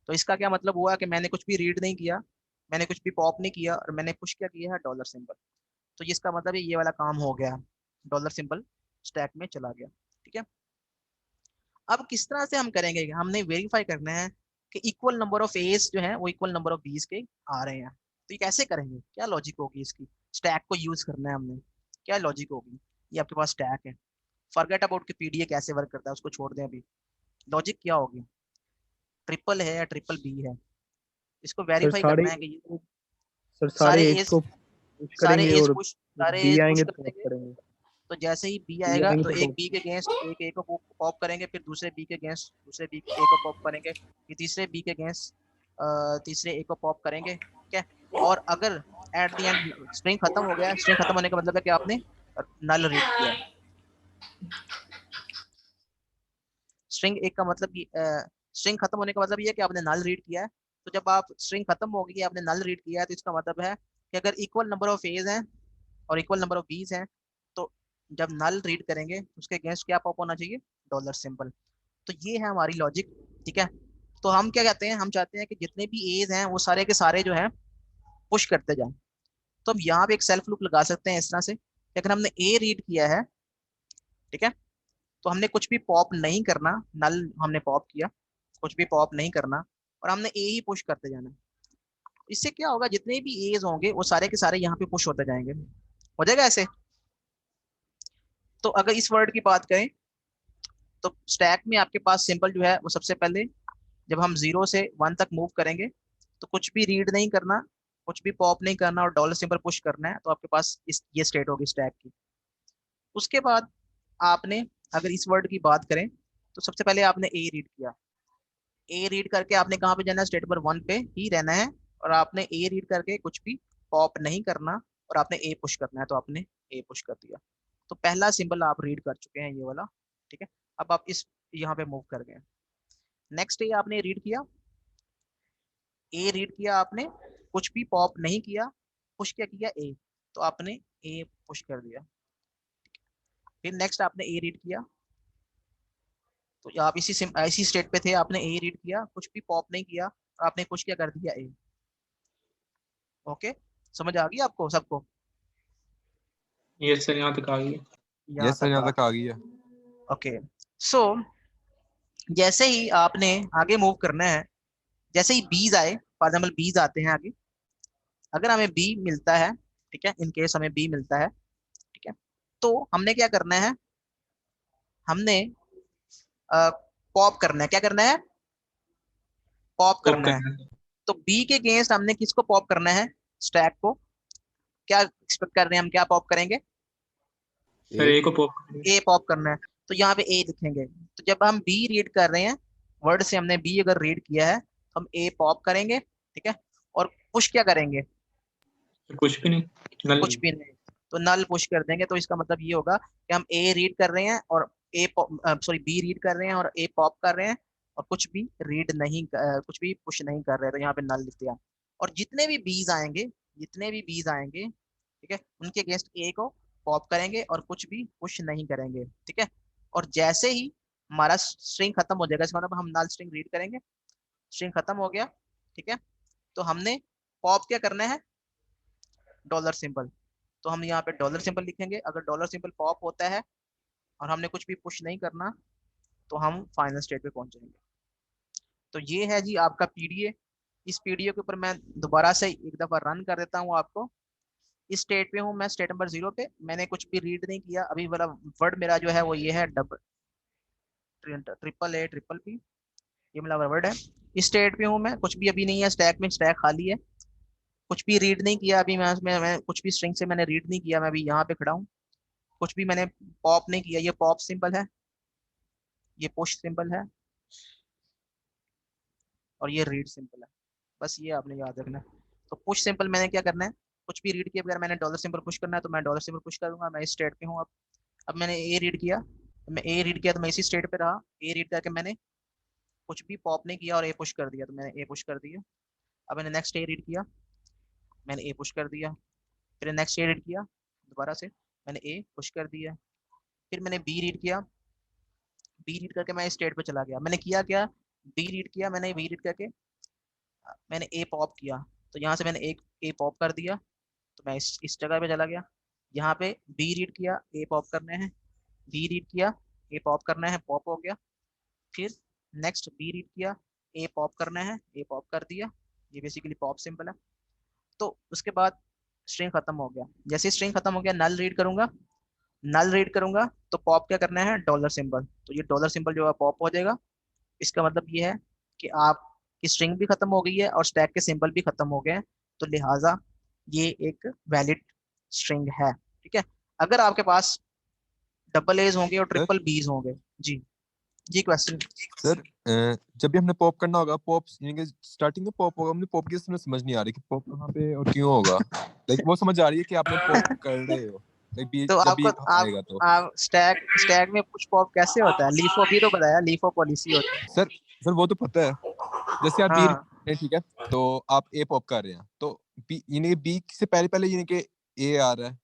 तो इसका क्या मतलब हुआ कि मैंने कुछ भी रीड नहीं किया, मैंने कुछ भी पॉप नहीं किया और मैंने पुश क्या किया है, डॉलर सिंबल। तो इसका मतलब ये वाला काम हो गया, डॉलर सिंबल स्टैक में चला गया। ठीक है, अब किस तरह से हम करेंगे, हमने वेरीफाई करना है कि इक्वल नंबर ऑफ एज जो है वो इक्वल नंबर ऑफ बीज के आ रहे हैं। तो ये कैसे करेंगे, क्या लॉजिक होगी इसकी, स्टैक को यूज करना है हमने, क्या लॉजिक होगी। ये आपके पास स्टैक है, फॉरगेट अबाउट कि पीडीए कैसे वर्क करता है, उसको छोड़ दें अभी। लॉजिक क्या होगी, ट्रिपल है या ट्रिपल बी है, इसको सर वेरीफाई सारे करना है कि ये सर सारे सारे एज एज को पुश सारे करेंगे एज और पुश सारे बी एज पुश आएंगे कर तो पॉप देंगे। करेंगे। तो जैसे ही बी बी आएगा आएंगे तो तो एक पॉप। बी के अगेंस्ट एक ए को पॉप करेंगे, फिर दूसरे बी के अगेंस्ट दूसरे बी ए को पॉप करेंगे, फिर तीसरे बी के अगेंस्ट तीसरे ए को पॉप करेंगे। ठीक है, और अगर एट द एंड स्ट्रिंग खत्म हो गया, स्ट्रिंग खत्म होने का मतलब है कि आपने नल रीड किया है। स्ट्रिंग एक का मतलब स्ट्रिंग खत्म होने का मतलब ये है कि आपने नल रीड किया है। तो जब आप स्ट्रिंग खत्म हो गई, आपने नल रीड किया है, तो इसका मतलब है कि अगर इक्वल नंबर ऑफ एज हैं और इक्वल नंबर ऑफ बीज हैं, तो जब नल रीड करेंगे उसके अगेंस्ट क्या पॉप होना चाहिए, डॉलर सिंबल। तो ये है हमारी लॉजिक। ठीक है, तो हम क्या कहते हैं, हम चाहते हैं कि जितने भी एज हैं वो सारे के सारे जो है पुश करते जाएं। तो हम यहाँ पे एक सेल्फ लूप लगा सकते हैं इस तरह से कि अगर हमने ए रीड किया है, ठीक है, तो हमने कुछ भी पॉप नहीं करना, नल हमने पॉप किया, कुछ भी पॉप नहीं करना और हमने ए ही पुश करते जाना। इससे क्या होगा, जितने भी एज होंगे वो सारे के सारे यहाँ पे पुश होते जाएंगे। हो जाएगा ऐसे। तो अगर इस वर्ड की बात करें तो स्टैक में आपके पास सिंपल जो है वो सबसे पहले जब हम 0 से 1 तक मूव करेंगे तो कुछ भी रीड नहीं करना, कुछ भी पॉप नहीं करना और डॉलर सिंबल पुश करना है। तो आपके पास ये स्टेट होगी स्टैक की। उसके बाद आपने अगर इस वर्ड की बात करें तो सबसे पहले आपने ए रीड किया, ए रीड करके आपने कहाँ पे जाना है, स्टेट नंबर 1 पे ही रहना है और आपने ए रीड करके कुछ भी पॉप नहीं करना और आपने ए पुश करना है। तो आपने ए पुश कर दिया, तो पहला सिंबल आप रीड कर चुके हैं, ये वाला। ठीक है, अब आप इस यहाँ पे मूव कर गए। नेक्स्ट ए आपने रीड किया, ए रीड किया आपने, कुछ भी पॉप नहीं किया, पुश क्या किया ए, तो आपने ए पुश कर दिया। फिर नेक्स्ट आपने ए रीड किया, तो आप इसी स्टेट पे थे, आपने ए रीड किया, कुछ भी पॉप नहीं किया, आपने पुश क्या कर दिया ए। ओके, समझ आ गई आपको सबको? यस सर, यहाँ तक आ गई। यहाँ तक आ गई है। ओके, सो जैसे ही आपने आगे मूव करना है, जैसे ही बीज आए, फॉर एग्जाम्पल बीज आते हैं आगे, अगर हमें बी मिलता है, ठीक है, इन केस हमें बी मिलता है, ठीक है, तो हमने क्या करना है, हमने पॉप करना है। क्या करना है, पॉप पॉप करना है। करना है। तो बी के अगेंस्ट हमने किसको पॉप करना है, स्टैक को। क्या एक्सपेक्ट कर रहे हैं हम, क्या पॉप करेंगे, सर ए को पॉप करेंगे। ए पॉप करना है। तो यहाँ पे ए लिखेंगे। तो जब हम बी रीड कर रहे हैं, वर्ड से हमने बी अगर रीड किया है तो हम ए पॉप करेंगे, ठीक है, और पुश क्या करेंगे, कुछ भी नहीं, नल। कुछ भी नहीं, तो नल पुश कर देंगे। तो इसका मतलब ये होगा कि हम ए रीड कर रहे हैं और बी रीड कर रहे हैं और ए पॉप कर रहे हैं और कुछ भी रीड नहीं कुछ भी पुश नहीं कर रहे, तो यहाँ पे नल लिख दिया। और जितने भी बीज आएंगे, जितने भी बीज आएंगे, ठीक है, उनके अगेंस्ट ए को पॉप करेंगे और कुछ भी पुश नहीं करेंगे। ठीक है, और जैसे ही हमारा स्ट्रिंग खत्म हो जाएगा, इसका मतलब हम नल स्ट्रिंग रीड करेंगे, स्ट्रिंग खत्म हो गया, ठीक है, तो हमने पॉप क्या करना है, डॉलर सिंबल। तो हम यहाँ पे डॉलर सिंबल लिखेंगे। अगर डॉलर सिंबल पॉप होता है और हमने कुछ भी पुश नहीं करना, तो हम फाइनल स्टेट पे पहुंचेंगे। तो ये है जी आपका पीडीए। इस पीडीए के ऊपर मैं दोबारा से एक दफा रन कर देता हूँ आपको। इस स्टेट पे हूँ मैं, स्टेट नंबर 0 पे, मैंने कुछ भी रीड नहीं किया अभी वाला वर्ड मेरा जो है वो ये है ट्रिपल ए ट्रिपल पी, ये मेरा वर्ड है। इस स्टेट पे हूँ मैं, कुछ भी अभी नहीं है, स्टैक में स्टैक खाली है, कुछ भी रीड नहीं किया अभी मैं कुछ भी स्ट्रिंग से मैंने रीड नहीं किया, मैं अभी यहाँ पे खड़ा हूँ, कुछ भी मैंने पॉप नहीं किया। ये पॉप सिंबल है, ये पुश सिंबल है और ये रीड सिंबल है। बस ये आपने याद रखना है। तो पुश सिंबल मैंने क्या करना है, कुछ भी रीड किया बगैर मैंने डॉलर सिंबल पुश करना है, तो मैं डॉलर सिंबल पुश करूंगा। मैं इस स्टेट पे हूँ। अब मैंने ए रीड किया, तो मैं ए रीड किया तो मैं इसी स्टेट पे रहा। ए रीड करके मैंने कुछ भी पॉप नहीं किया और ए पुश कर दिया, तो मैंने ए पुश कर दिया। अब मैंने नेक्स्ट ए रीड किया, मैंने ए पुश कर दिया। फिर नेक्स्ट ए रीड किया दोबारा से, मैंने ए पुश कर दिया, फिर मैंने बी रीड किया, बी रीड करके मैं स्टेट पे चला गया। मैंने किया क्या, बी रीड किया, मैंने बी रीड करके मैंने ए पॉप किया, तो यहाँ से मैंने एक ए पॉप कर दिया, तो मैं इस जगह पे चला गया। यहाँ पे बी रीड किया, ए पॉप करने हैं, बी रीड किया, ए पॉप करना है, पॉप हो गया। फिर नेक्स्ट बी रीड किया, ए पॉप करना है, ए पॉप कर दिया। ये बेसिकली पॉप सिंपल है। तो उसके बाद स्ट्रिंग खत्म हो गया। जैसे स्ट्रिंग खत्म हो गया, नल रीड करूंगा, नल रीड करूंगा तो पॉप क्या करना है, डॉलर सिंबल। तो ये डॉलर सिंबल जो है पॉप हो जाएगा। इसका मतलब ये है कि आपकी स्ट्रिंग भी खत्म हो गई है और स्टैक के सिंबल भी खत्म हो गए हैं, तो लिहाजा ये एक वैलिड स्ट्रिंग है। ठीक है, अगर आपके पास डबल एज होंगे और ट्रिपल बीज होंगे। जी जी क्वेश्चन सर जब भी हमने पॉप करना होगा, पॉप यानी कि स्टार्टिंग में पॉप होगा, हमने पॉप की समझ नहीं आ रही कि पॉप कहाँ पे और क्यों होगा। लाइक वो समझ आ रही है कि आपने पॉप कर रहे हो, लाइक तो जब भी आपको आएगा तो आप स्टैक में पुश पॉप कैसे होता है, लीफो भी तो बताया, लीफो पॉलिसी होती है। सर वो तो पता है, जैसे आप बी हाँ ठीक है, तो आप ए पॉप कर रहे हैं, तो बी यानी कि बी से पहले पहले यानी कि ए आ रहा है,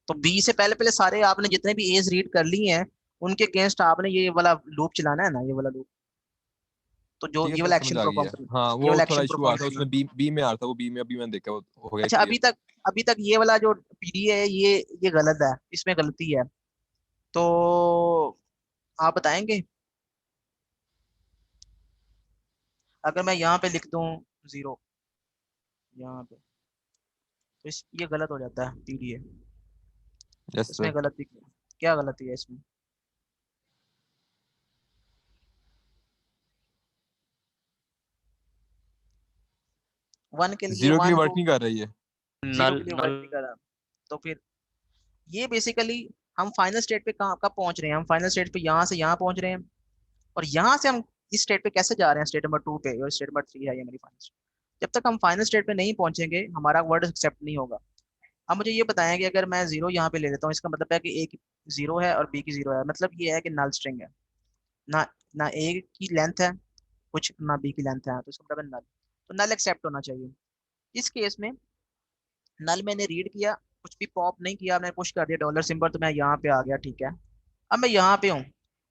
तो बी से पहले पहले सारे आपने जितने भी एज रीड कर ली हैं उनके अगेंस्ट आपने ये वाला लूप चलाना है ना, ये वाला लूप। तो जो ठीक है ये सर वाला समझ एक्शन आ गई परफॉर्म है। करना, हाँ ये वो वाला थोड़ा एक्शन इशू आ परफॉर्म रहा था करना। उसमें, बी में आ रहा था वो, बी में अभी मैंने देखा वो हो गया अच्छा क्लियर। अभी तक ये वाला जो पीडीए है ये गलत है, इसमें गलती है। तो आप बताएंगे, अगर मैं यहाँ पे लिख दूं 0 यहाँ पे, तो ये गलत हो जाता है पीडीए। यस इसमें सर। गलती क्या गलती है इसमें? वन के लिए जीरो के लिए 1 वर्क 2, नहीं कर रही है। जीरो नल के लिए वर्क नल नहीं कर रहा। तो फिर ये बेसिकली हम फाइनल स्टेट पे कहाँ कब पहुंच रहे हैं, हम फाइनल स्टेट पे यहाँ से यहाँ पहुंच रहे हैं, और यहाँ से हम इस स्टेट पे कैसे जा रहे हैं, स्टेट नंबर 2 पे, और स्टेट नंबर 3 है ये मेरी फाइनल स्टेट। जब तक हम फाइनल स्टेट पे नहीं पहुंचेंगे हमारा वर्ड एक्सेप्ट नहीं होगा। अब मुझे ये बताएं कि अगर मैं 0 यहाँ पे ले लेता हूँ, इसका मतलब है कि ए की 0 है और बी की 0 है, मतलब ये है कि नल स्ट्रिंग है, ना ना ए की लेंथ है कुछ, ना बी की लेंथ है, तो इसका मतलब नल, तो नल एक्सेप्ट होना चाहिए। इस केस में नल मैंने रीड किया, कुछ भी पॉप नहीं किया, मैंने पुश कर दिया डॉलर सिंबल, तो मैं यहाँ पे आ गया। ठीक है, अब मैं यहाँ पे हूँ,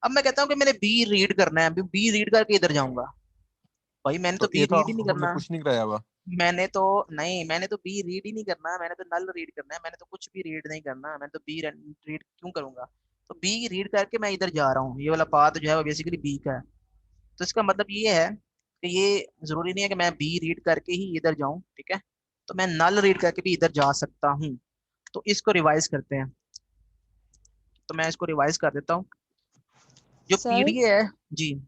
अब मैं कहता हूँ कि मैंने बी रीड करना है, बी रीड करके इधर जाऊंगा। भाई मैंने तो तो बी ए तो रीड ही नहीं हमने करना, पुश नहीं कराया हुआ। मैंने तो बी रीड ही नहीं करना, मैंने तो नल रीड करना है, मैंने तो कुछ भी रीड नहीं करना, मैंने तो बी रीड क्यों करूंगा। तो बी रीड करके मैं इधर जा रहा हूँ, ये वाला पाथ जो है वो बेसिकली बी का है। तो इसका मतलब ये है कि ये जरूरी नहीं है कि मैं बी रीड करके ही इधर जाऊं। ठीक है, तो मैं नल रीड करके भी इधर जा सकता हूँ। तो इसको रिवाइज करते हैं, तो मैं इसको रिवाइज कर देता हूँ। जो सर पीडीए है जी,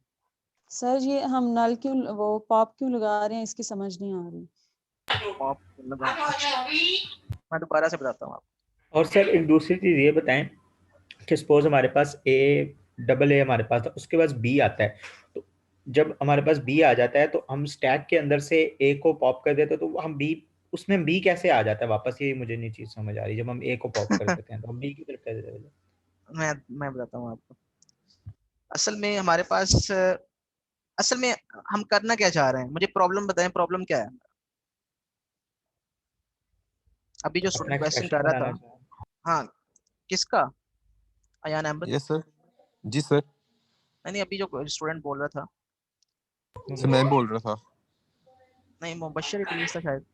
सर ये हम नल क्यों वो पॉप क्यों लगा रहे हैं, इसकी समझ नहीं आ रही। पॉप लगा, मैं दोबारा से बताता हूँ आपको। और सर एक दूसरी चीज़ ये बताएं कि सपोज हमारे पास डबल ए हमारे पास था, उसके पास बी आता है, तो जब हमारे पास बी आ जाता है तो हम स्टैक के अंदर से ए को पॉप कर देते हैं, तो हम बी उसमें बी कैसे आ जाता है वापस, ये मुझे नहीं चीज़ समझ आ रही। जब हम ए को पॉप कर देते हैं तो हम बी की तरफ कैसे चले जाते हैं? मैं बताता हूँ आपको। असल में हमारे पास असल में हम करना क्या चाह रहे हैं, मुझे प्रॉब्लम बताएं, प्रॉब्लम क्या है। अभी जो अपना स्टूडेंट क्वेश्चन एक्सप्रेशन कर रहा बनाना था, चाहिए। हाँ किसका, अयान अहमद? Yes sir. जी सर। नहीं अभी जो स्टूडेंट बोल रहा था, सर मैं बोल रहा था। नहीं मुबशर इदरीस था शायद।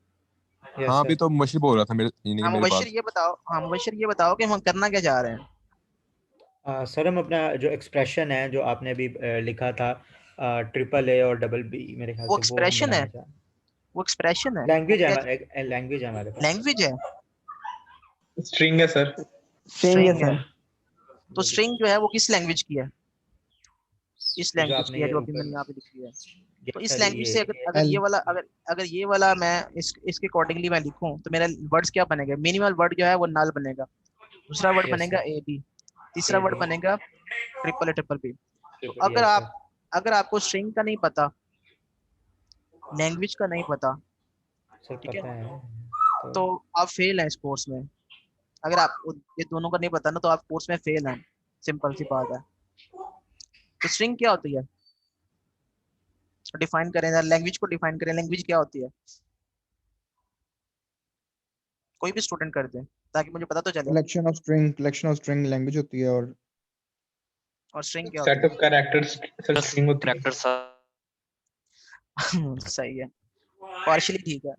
हाँ अभी तो मुबशिर बोल रहा था हाँ मेरे मुबशर पास। ये बताओ, हाँ मुबशर ये बताओ कि हम करना क्या चाह रहे हैं। सर हम अपना जो एक्सप्रेशन है जो आपने अभी लिखा था ट्रिपल ए और डबल बी, मेरे ख्याल वो से वो हम एक्सप्रेशन है, बनाना चाहते हैं। वो एक्सप्रेशन है, वो लैंग्वेज है क्या हमारे पास। लैंग्वेज है, स्ट्रिंग है सर। स्ट्रिंग है। तो स्ट्रिंग जो है वो किस लैंग्वेज की है, इस ये जो लैंग्वेज आपने की है ये जो अभी ऊपर मैंने यहाँ पे लिखी है। तो इस सर लैंग्वेज से अगर अगर एल ये वाला अगर अगर ये वाला मैं इसके अकॉर्डिंगली मैं लिखूं तो मेरा वर्ड्स क्या बनेगा, मिनिमल वर्ड जो है वो नल बनेगा, दूसरा वर्ड यस बनेगा सर ए बी, तीसरा ए वर्ड बी बनेगा ट्रिपल बी। तो यस सर अगर आपको स्ट्रिंग का नहीं पता, लैंग्वेज का नहीं पता, सर ठीक है, पता है तो आप फेल हैं इस कोर्स में। अगर आप ये दोनों का नहीं पता ना तो आप कोर्स में फेल हैं, सिंपल सी बात है। तो स्ट्रिंग क्या होती है, डिफाइन करें, लैंग्वेज को डिफाइन करें, लैंग्वेज क्या होती है? कोई भी स्टूडेंट कर दे ताकि मुझे पता तो चले। कलेक्शन ऑफ स्ट्रिंग लैंग्वेज होती है और स्ट्रिंग क्या सेट होती ऑफ कैरेक्टर्स सर स्ट्रिंग होती है। कैरेक्टर्स है? सही है, पार्शियली ठीक है।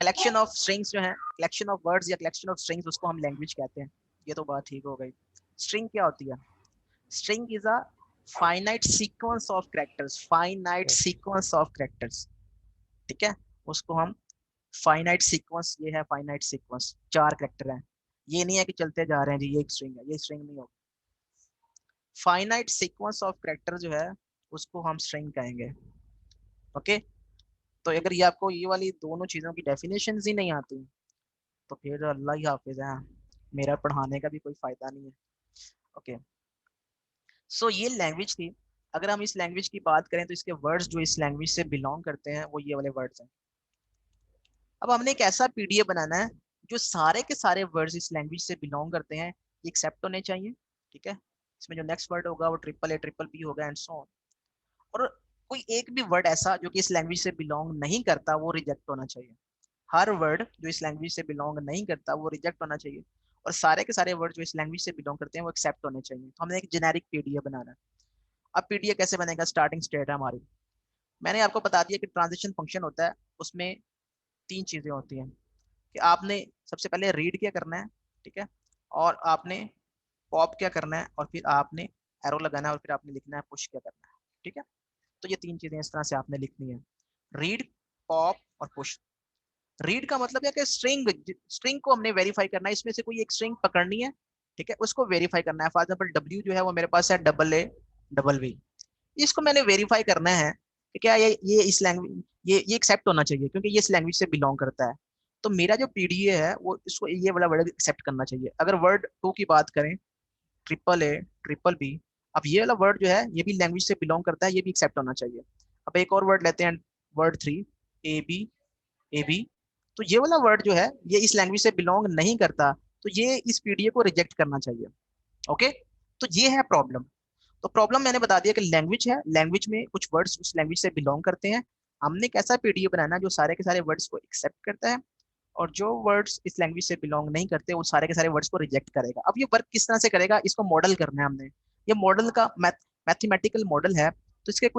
कलेक्शन ऑफ स्ट्रिंग्स जो है, कलेक्शन ऑफ वर्ड्स या कलेक्शन ऑफ स्ट्रिंग्स, उसको हम लैंग्वेज कहते हैं। ये तो बात ठीक हो गई। स्ट्रिंग क्या होती है? String is a finite sequence of characters, finite sequence of characters, ठीक है। उसको हम फाइनाइट सीक्वेंस, ये है फाइनाइट सीक्वेंस, 4 कैरेक्टर हैं। ये नहीं है कि चलते जा रहे हैं जी ये एक स्ट्रिंग है, ये स्ट्रिंग नहीं होगी। फाइनाइट सीक्वेंस ऑफ कैरेक्टर जो है उसको हम स्ट्रिंग कहेंगे। ओके, तो अगर ये आपको ये वाली दोनों चीज़ों की डेफिनेशंस ही नहीं आती तो फिर अल्लाह ही हाफिज है, मेरा पढ़ाने का भी कोई फ़ायदा नहीं है। ओके, सो ये लैंग्वेज थी। अगर हम इस लैंग्वेज की बात करें तो इसके वर्ड्स जो इस लैंग्वेज से बिलोंग करते हैं वो ये वाले वर्ड्स हैं। अब हमने एक ऐसा पीडीएफ बनाना है जो सारे के सारे वर्ड्स इस लैंग्वेज से बिलोंग करते हैं, ये एक्सेप्ट होने चाहिए, ठीक है। इसमें जो नेक्स्ट वर्ड होगा वो ट्रिपल ए ट्रिपल पी होगा एंड सो ऑन। और कोई एक भी वर्ड ऐसा जो कि इस लैंग्वेज से बिलोंग नहीं करता वो रिजेक्ट होना चाहिए। हर वर्ड जो इस लैंग्वेज से बिलोंग नहीं करता वो रिजेक्ट होना चाहिए, और सारे के सारे वर्ड जो इस लैंग्वेज से बिलोंग करते हैं वो एक्सेप्ट होने चाहिए। तो हमने एक जेनेरिक पीडीएफ बनाना है। अब पीडीएफ कैसे बनेगा? स्टार्टिंग स्टेट है हमारी, मैंने आपको बता दिया कि ट्रांजिशन फंक्शन होता है, उसमें 3 चीजें होती हैं कि आपने सबसे पहले रीड क्या करना है, ठीक है, और आपने पॉप क्या करना है, और फिर आपने एरो लगाना है, और फिर आपने लिखना है पुश क्या करना है, ठीक है। तो ये 3 चीजें इस तरह से आपने लिखनी है, रीड, पॉप और पुश। रीड का मतलब है कि स्ट्रिंग को हमने वेरीफाई करना है, इसमें से कोई एक स्ट्रिंग पकड़नी है, ठीक है, उसको वेरीफाई करना है। फॉर एग्जांपल W जो है वो मेरे पास है AA, इसको मैंने वेरीफाई करना है कि क्या ये इस लैंग्वेज ये एक्सेप्ट होना चाहिए क्योंकि ये इस लैंग्वेज से बिलोंग करता है। तो मेरा जो पीडीए है वो इसको ये वाला वर्ड एक्सेप्ट करना चाहिए। अगर वर्ड 2 की बात करें, ट्रिपल ए ट्रिपल बी, अब ये वाला वर्ड जो है ये भी लैंग्वेज से बिलोंग करता है, ये भी एक्सेप्ट होना चाहिए। अब एक और वर्ड लेते हैं, वर्ड 3 ए बी, तो ये वाला वर्ड जो है ये इस लैंग्वेज से बिलोंग नहीं करता, तो ये इस पीडीए को रिजेक्ट करना चाहिए। ओके, तो ये है प्रॉब्लम। तो प्रॉब्लम मैंने बता दिया कि लैंग्वेज है, लैंग्वेज में कुछ वर्ड्स उस लैंग्वेज से बिलोंग करते हैं। हमने कैसा पीडीएफ बनाना जो सारे के सारे वर्ड्स को एक्सेप्ट करता है, और जो वर्ड्स इस लैंग्वेज से बिलोंग नहीं करते वो सारे के सारे वर्ड्स को रिजेक्ट करेगा। अब ये वर्क किस तरह से करेगा, इसको मॉडल करना है हमने। ये मॉडल का मैथमेटिकल मॉडल है, तो इसके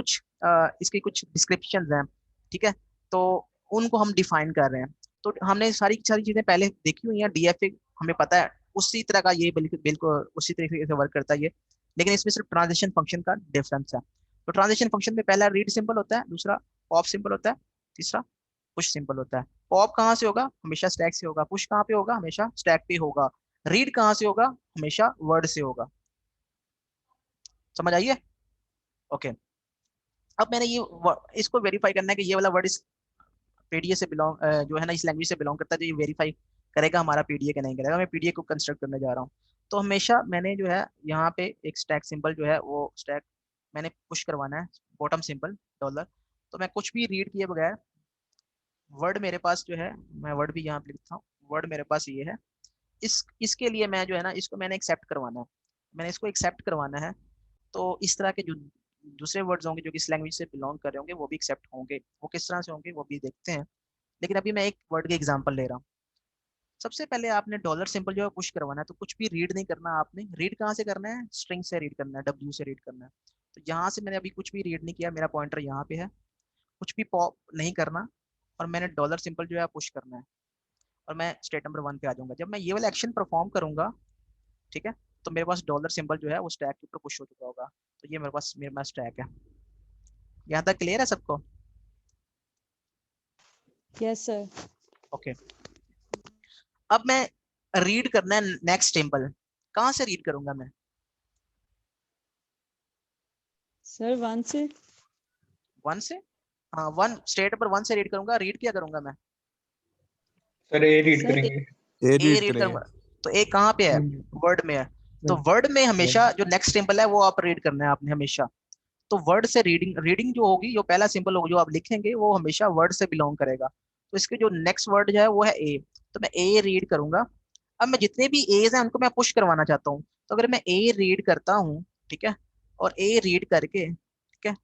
कुछ डिस्क्रिप्शन हैं, ठीक है, तो उनको हम डिफाइन कर रहे हैं। तो हमने सारी सारी चीजें पहले देखी हुई हैं, डीएफए हमें पता है, उसी तरह का ये बिल्कुल उसी तरीके से वर्क करता है ये, लेकिन इसमें सिर्फ ट्रांजिशन फंक्शन का डिफरेंस है। तो ट्रांजिशन फंक्शन में पहला रीड सिंबल होता है, दूसरा पॉप सिंबल होता है, तीसरा पुश सिंबल होता है। पॉप कहाँ से होगा? हमेशा स्टैक से होगा। पुश कहाँ पे होगा? हमेशा स्टैक पे होगा। रीड कहाँ से होगा? हमेशा वर्ड से होगा। समझ आइए? ओके, अब मैंने इसको वेरीफाई करना है कि ये वाला वर्ड इस पीडीए से बिलोंग जो है ना इस लैंग्वेज से बिलोंग करता है, तो ये वेरीफाई करेगा हमारा पीडीए के नहीं करेगा। मैं पीडीए को कंस्ट्रक्ट करने जा रहा हूँ। तो हमेशा मैंने जो है यहाँ पे एक स्टैक सिंबल जो है वो स्टैक मैंने पुश करवाना है, बॉटम सिंबल $। तो मैं कुछ भी रीड किए बगैर वर्ड मेरे पास जो है, मैं वर्ड भी यहाँ पे लिखता हूँ, वर्ड मेरे पास ये है, इसके लिए मैं जो है ना इसको मैंने एक्सेप्ट करवाना है, मैंने इसको एक्सेप्ट करवाना है। तो इस तरह के जो दूसरे वर्ड्स होंगे जो कि इस लैंग्वेज से बिलोंग कर रहे होंगे वो भी एक्सेप्ट होंगे। वो किस तरह से होंगे वो भी देखते हैं, लेकिन अभी मैं एक वर्ड के एग्जांपल ले रहा हूँ। सबसे पहले आपने डॉलर सिंबल जो है पुश करवाना है, तो कुछ भी रीड नहीं करना आपने। रीड कहाँ से करना है? स्ट्रिंग से रीड करना है, W से रीड करना है। तो यहाँ से मैंने अभी कुछ भी रीड नहीं किया, मेरा पॉइंटर यहाँ पे है, कुछ भी पॉप नहीं करना, और मैंने डॉलर सिंबल जो है पुश करना है, और मैं स्टेट नंबर 1 पे आ जाऊंगा। जब मैं ये वाला एक्शन परफॉर्म करूंगा, ठीक है, तो मेरे पास डॉलर सिंबल जो है वो स्टैक के ऊपर पुश हो चुका होगा। तो ये मेरे पास स्टैक है। यहाँ तक क्लियर है सबको? Yes sir. ओके, अब मैं रीड करना है नेक्स्ट सिंबल, कहाँ से रीड करूंगा मैं? सर 1 से। 1 से? हाँ, 1 स्टेट नंबर 1 से रीड करूंगा। रीड क्या करूंगा मैं? सर ए रीड सर करेंगे। ए ए रीड रीड करेंगे। करूंगा। तो ए कहाँ पे है? वर्ड में है। तो वर्ड में हमेशा जो नेक्स्ट सिंबल है वो आप रीड करना है आपने हमेशा। तो वर्ड से रीडिंग जो होगी, जो पहला सिंबल होगा जो आप लिखेंगे वो हमेशा वर्ड से बिलोंग करेगा। तो इसके जो नेक्स्ट वर्ड जो है वो है ए, तो मैं ए रीड करूंगा। अब मैं जितने भी एज हैं उनको मैं पुश करवाना चाहता हूँ, तो अगर मैं ए रीड करता हूँ, ठीक है, और ए रीड करके, ठीक है,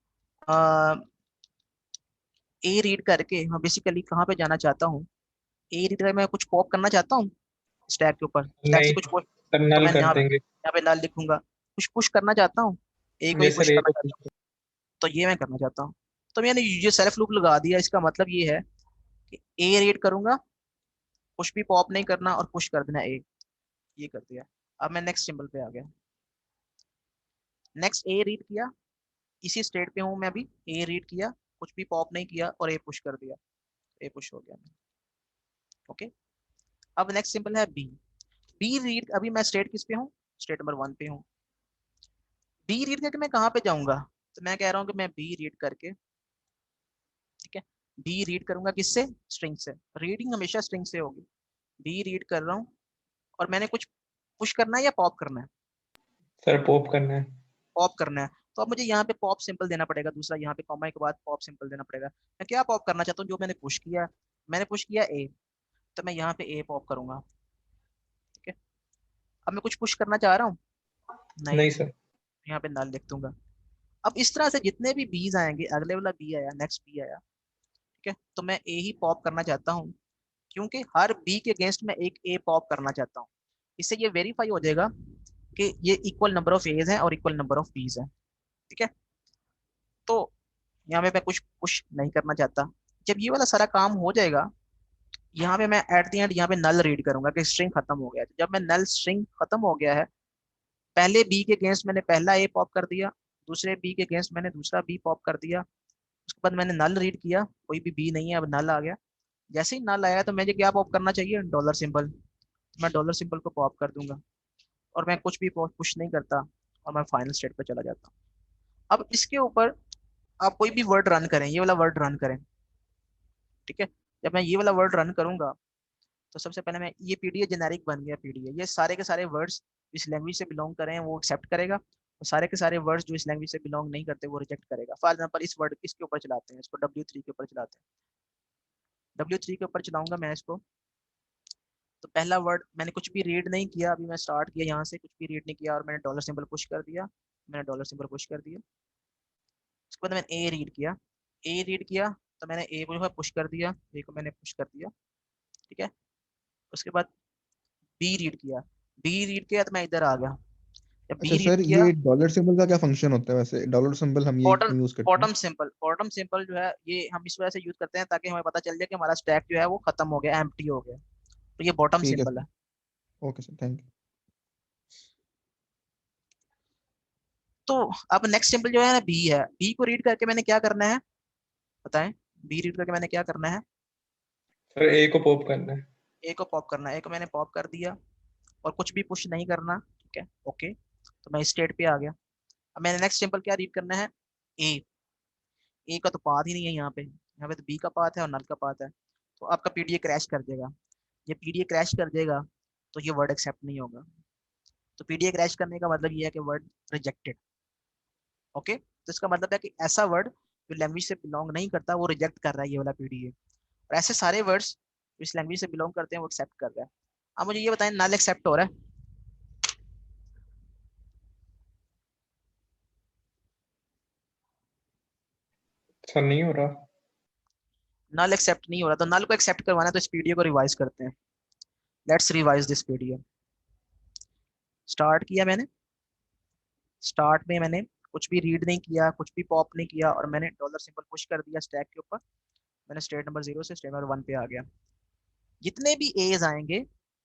ए रीड करके मैं बेसिकली कहाँ पे जाना चाहता हूँ, ए रीड करके मैं कुछ पॉप करना चाहता हूँ स्टैक के ऊपर, स्टैक से नहीं कुछ push, सर, तो नल मैं कर यहाँ देंगे। पे नल लिखूंगा। कुछ पुश करना चाहता हूँ, ए को ही यस पुश सर, करना एक चाहता हूँ, तो ये मैं करना चाहता हूँ। तो मैंने ये सेल्फ लूप लगा दिया। इसका मतलब ये है कि ए रीड करूंगा, पुश भी पॉप नहीं करना और पुश कर देना ए, ये कर दिया। अब मैं नेक्स्ट सिंबल पे आ गया। नेक्स्ट ए रीड किया, इसी स्टेट पे हूँ मैं अभी। ए रीड किया, कुछ भी पॉप नहीं किया और ए पुश कर दिया, ए पुश हो गया। ओके, अब नेक्स्ट सिंबल है बी। बी रीड, अभी मैं स्टेट किस पे हूँ, स्टेट नंबर 1 पे हूँ। बी रीड करके मैं कहाँ पे जाऊंगा, तो मैं कह रहा हूँ कि मैं बी रीड करके, ठीक है, बी रीड करूंगा किससे, स्ट्रिंग से। रीडिंग हमेशा स्ट्रिंग से होगी। बी रीड कर रहा हूँ और मैंने कुछ पुश करना है या पॉप करना है, सर पॉप करना है। पॉप करना है। तो अब मुझे यहाँ पे पॉप सिंपल देना पड़ेगा, दूसरा यहाँ पे कॉमा के बाद पॉप सिंपल देना पड़ेगा। मैं क्या पॉप करना चाहता हूँ, जो मैंने पुश किया, मैंने पुश किया ए, तो मैं यहाँ पे ए पॉप करूंगा। ठीक है, अब मैं कुछ पुश करना चाह रहा हूँ, नहीं, नहीं सर। यहाँ पे नल लिख दूंगा। अब इस तरह से जितने भी बीज आएंगे, अगले वाला बी आया, नेक्स्ट बी आया, ठीक है, तो मैं ए ही पॉप करना चाहता हूँ, क्योंकि हर बी के अगेंस्ट में एक ए पॉप करना चाहता हूँ। इससे ये वेरीफाई हो जाएगा कि ये इक्वल नंबर ऑफ एज हैं और इक्वल नंबर ऑफ बीज हैं। ठीक है, तो यहाँ पे मैं कुछ पुश नहीं करना चाहता। जब ये वाला सारा काम हो जाएगा, यहाँ पे मैं एट द एंड यहाँ पे नल रीड करूंगा कि स्ट्रिंग खत्म हो गया है। जब मैं नल स्ट्रिंग खत्म हो गया है, पहले बी के अगेंस्ट मैंने पहला ए पॉप कर दिया, दूसरे बी के अगेंस्ट मैंने दूसरा बी पॉप कर दिया, उसके बाद मैंने नल रीड किया, कोई भी बी नहीं है, अब नल आ गया। जैसे ही नल आया तो मुझे क्या पॉप करना चाहिए, डॉलर सिंबल। मैं डॉलर सिंबल को पॉप कर दूंगा और मैं कुछ भी पुश नहीं करता और मैं फाइनल स्टेट पर चला जाता हूँ। अब इसके ऊपर आप कोई भी वर्ड रन करें, ये वाला वर्ड रन करें, ठीक है। जब मैं ये वाला वर्ड रन करूंगा तो सबसे पहले मैं, ये पीडीए जेनेरिक बन गया पीडीए, ये सारे के सारे वर्ड्स इस लैंग्वेज से बिलोंग करें वो एक्सेप्ट करेगा, और सारे के सारे वर्ड्स जो इस लैंग्वेज से बिलोंग नहीं करते वो रिजेक्ट करेगा। फॉर एग्जांपल इस वर्ड इसके ऊपर चलाते हैं, इसको W3 के ऊपर चलाते हैं। W3 के ऊपर चलाऊंगा मैं इसको, तो पहला वर्ड मैंने कुछ भी रीड नहीं किया, अभी मैं स्टार्ट किया यहाँ से, कुछ भी रीड नहीं किया और मैंने डॉलर सिंबल पुश कर दिया, मैंने डॉलर सिंबल पुश कर दिया। उसके बाद मैंने ए रीड किया, ए रीड किया तो मैंने ए को पुश कर दिया, ए को मैंने पुश कर दिया, ठीक है। उसके बाद बी रीड किया, बी रीड किया तो मैं इधर आ गया। जब बी अच्छा रीड सर, किया, ये डॉलर सिंबल का क्या फंक्शन होता है वैसे? डॉलर सिंबल हम ये बॉटम क्यों यूज करते हैं? बॉटम सिंपल जो है ये हम इस वजह से यूज करते हैं ताकि हमें पता चल जाए कि हमारा स्टैक जो है वो खत्म हो गया, एम्प्टी हो गया, तो ये बॉटम ठीक है सिंपल सर। है। Okay sir, thank you. तो अब नेक्स्ट सिंपल जो है ना बी है, बी को रीड करके मैंने क्या करना है बताएं, बी रीड करके मैंने क्या करना है, सर ए को पॉप करना है। ए को पॉप करना है। ए को मैंने पॉप कर दिया और कुछ भी पुश नहीं करना, ठीक है, ओके। तो मैं स्टेट पे आ गया। अब मैंने नेक्स्ट सिंपल क्या रीड करना है, ए। ए का तो पाथ ही नहीं है यहाँ पे तो बी का पाथ है और नल का पाथ है, तो आपका पीडीए क्रैश कर देगा। ये पीडीए क्रैश कर देगा तो ये वर्ड एक्सेप्ट नहीं होगा। तो पीडीए क्रैश करने का मतलब ये है कि वर्ड रिजेक्टेड। ओके, तो इसका मतलब है कि ऐसा वर्ड जो लैंग्वेज से बिलोंग नहीं करता वो रिजेक्ट कर रहा है ये वाला पीडीए, और ऐसे सारे वर्ड्स जो इस लैंग्वेज से बिलोंग करते हैं वो एक्सेप्ट कर रहा है। अब मुझे ये बताएं, नल एक्सेप्ट हो रहा है? सर नहीं हो रहा। नल एक्सेप्ट नहीं हो रहा, तो नल को एक्सेप्ट करवाना है तो इस पीडीए को रिवाइज करते हैं। Let's revise this PDA. Start किया मैंने, स्टार्ट में मैंने कुछ भी रीड नहीं किया, कुछ भी पॉप नहीं किया और मैंने डॉलर सिंबल पुश कर दिया स्टैक के ऊपर। मैंने स्टेट नंबर 0 से स्टेट नंबर 1 पे आ गया। जितने भी एज आएंगे,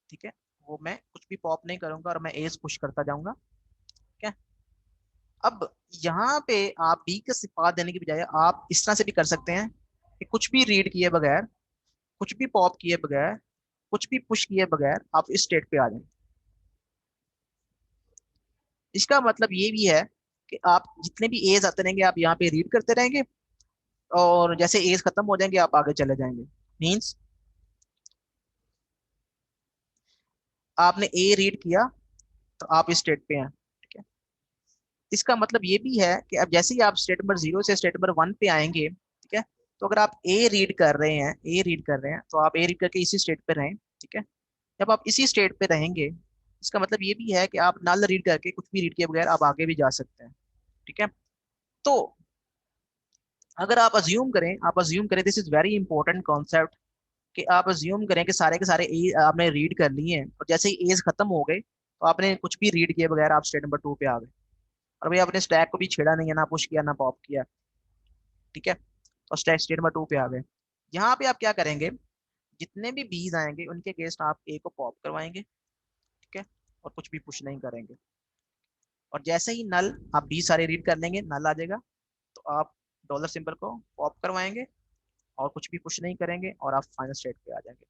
ठीक है, वो मैं कुछ भी पॉप नहीं करूंगा और मैं एज पुश करता जाऊंगा, ठीक है। अब यहाँ पे आप बी का सिफात देने की बजाय आप इस तरह से भी कर सकते हैं कि कुछ भी रीड किए बगैर, कुछ भी पॉप किए बगैर, कुछ भी पुश किए बगैर आप इस स्टेट पे आ जाएं। इसका मतलब ये भी है कि आप जितने भी एज आते रहेंगे आप यहाँ पे रीड करते रहेंगे और जैसे एज खत्म हो जाएंगे आप आगे चले जाएंगे। मींस आपने ए रीड किया तो आप इस स्टेट पे हैं, ठीक है। इसका मतलब ये भी है कि अब जैसे ही आप स्टेट नंबर 0 से स्टेट नंबर 1 पे आएंगे, ठीक है, तो अगर आप ए रीड कर रहे हैं, ए रीड कर रहे हैं तो आप ए रीड करके इसी स्टेट पे रहें, ठीक है। जब आप इसी स्टेट पे रहेंगे, इसका मतलब ये भी है कि आप नल रीड करके कुछ भी रीड किए बगैर आप आगे भी जा सकते हैं, ठीक है। तो अगर आप अज्यूम करें, this is very important concept कि आप अज्यूम करें कि सारे के सारे ए आपने रीड कर लिए हैं और जैसे ही एज खत्म हो गए तो आपने कुछ भी रीड किए बगैर आप स्टेट नंबर 2 पे आ गए और भाई आपने स्टैक को भी छेड़ा नहीं है, ना पुश किया ना पॉप किया, ठीक है, और स्टेट नंबर 2 पे आ गए। यहाँ पे आप क्या करेंगे, जितने भी बीज आएंगे उनके अगेंस्ट आप ए को पॉप करवाएंगे, ठीक है, और कुछ भी पुश नहीं करेंगे। और जैसे ही नल आप बी सारे रीड कर लेंगे, नल आ जाएगा, तो आप डॉलर सिंबल को पॉप करवाएंगे और कुछ भी पुश नहीं करेंगे और आप फाइनल स्टेट पे आ जाएंगे।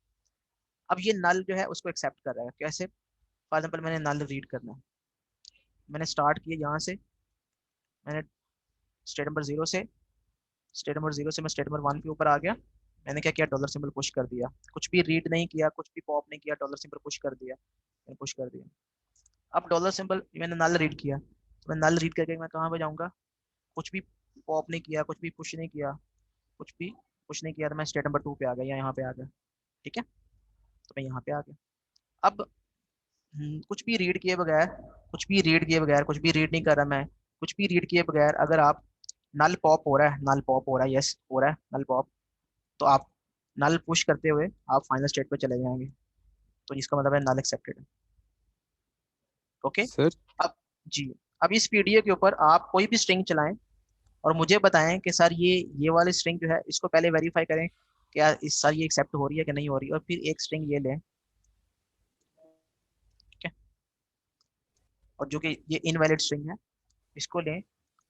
अब ये नल जो है उसको एक्सेप्ट कर रहा है। कैसे? फॉर एग्जाम्पल मैंने नल रीड करना है, मैंने स्टार्ट किया यहाँ से, मैंने स्टेट नंबर 0 से मैं स्टेट नंबर 1 के ऊपर आ गया। मैंने क्या किया, डॉलर सिंबल पुश कर दिया, कुछ भी रीड नहीं किया, कुछ भी पॉप नहीं किया, डॉलर सिंबल पुश कर दिया, मैंने पुश कर दिया। अब डॉलर सिंबल मैंने नल रीड किया, तो मैं नल रीड करके मैं कहाँ पे जाऊँगा, कुछ भी पॉप नहीं किया, कुछ भी पुश नहीं किया, कुछ भी पुश नहीं किया, तो मैं स्टेट नंबर 2 पे आ गया या यहाँ पे आ गया, ठीक है, तो मैं यहाँ पे आ गया। अब कुछ भी रीड किए बगैर, कुछ भी रीड नहीं कर रहा मैं, कुछ भी रीड किए बगैर अगर आप नल पॉप हो रहा है, नल पॉप हो रहा है, यस हो रहा है नल पॉप, तो आप नल पुश करते हुए आप फाइनल स्टेट पे चले जाएंगे, तो इसका मतलब है नल एक्सेप्टेड है। ओके सर अब जी, अब इस पीडीएफ के ऊपर आप कोई भी स्ट्रिंग चलाएं और मुझे बताएं कि सर ये वाली स्ट्रिंग जो है इसको पहले वेरीफाई करें क्या इस सर ये एक्सेप्ट हो रही है कि नहीं हो रही, और फिर एक स्ट्रिंग ये लें, ठीक है, और जो कि ये इनवैलिड स्ट्रिंग है इसको लें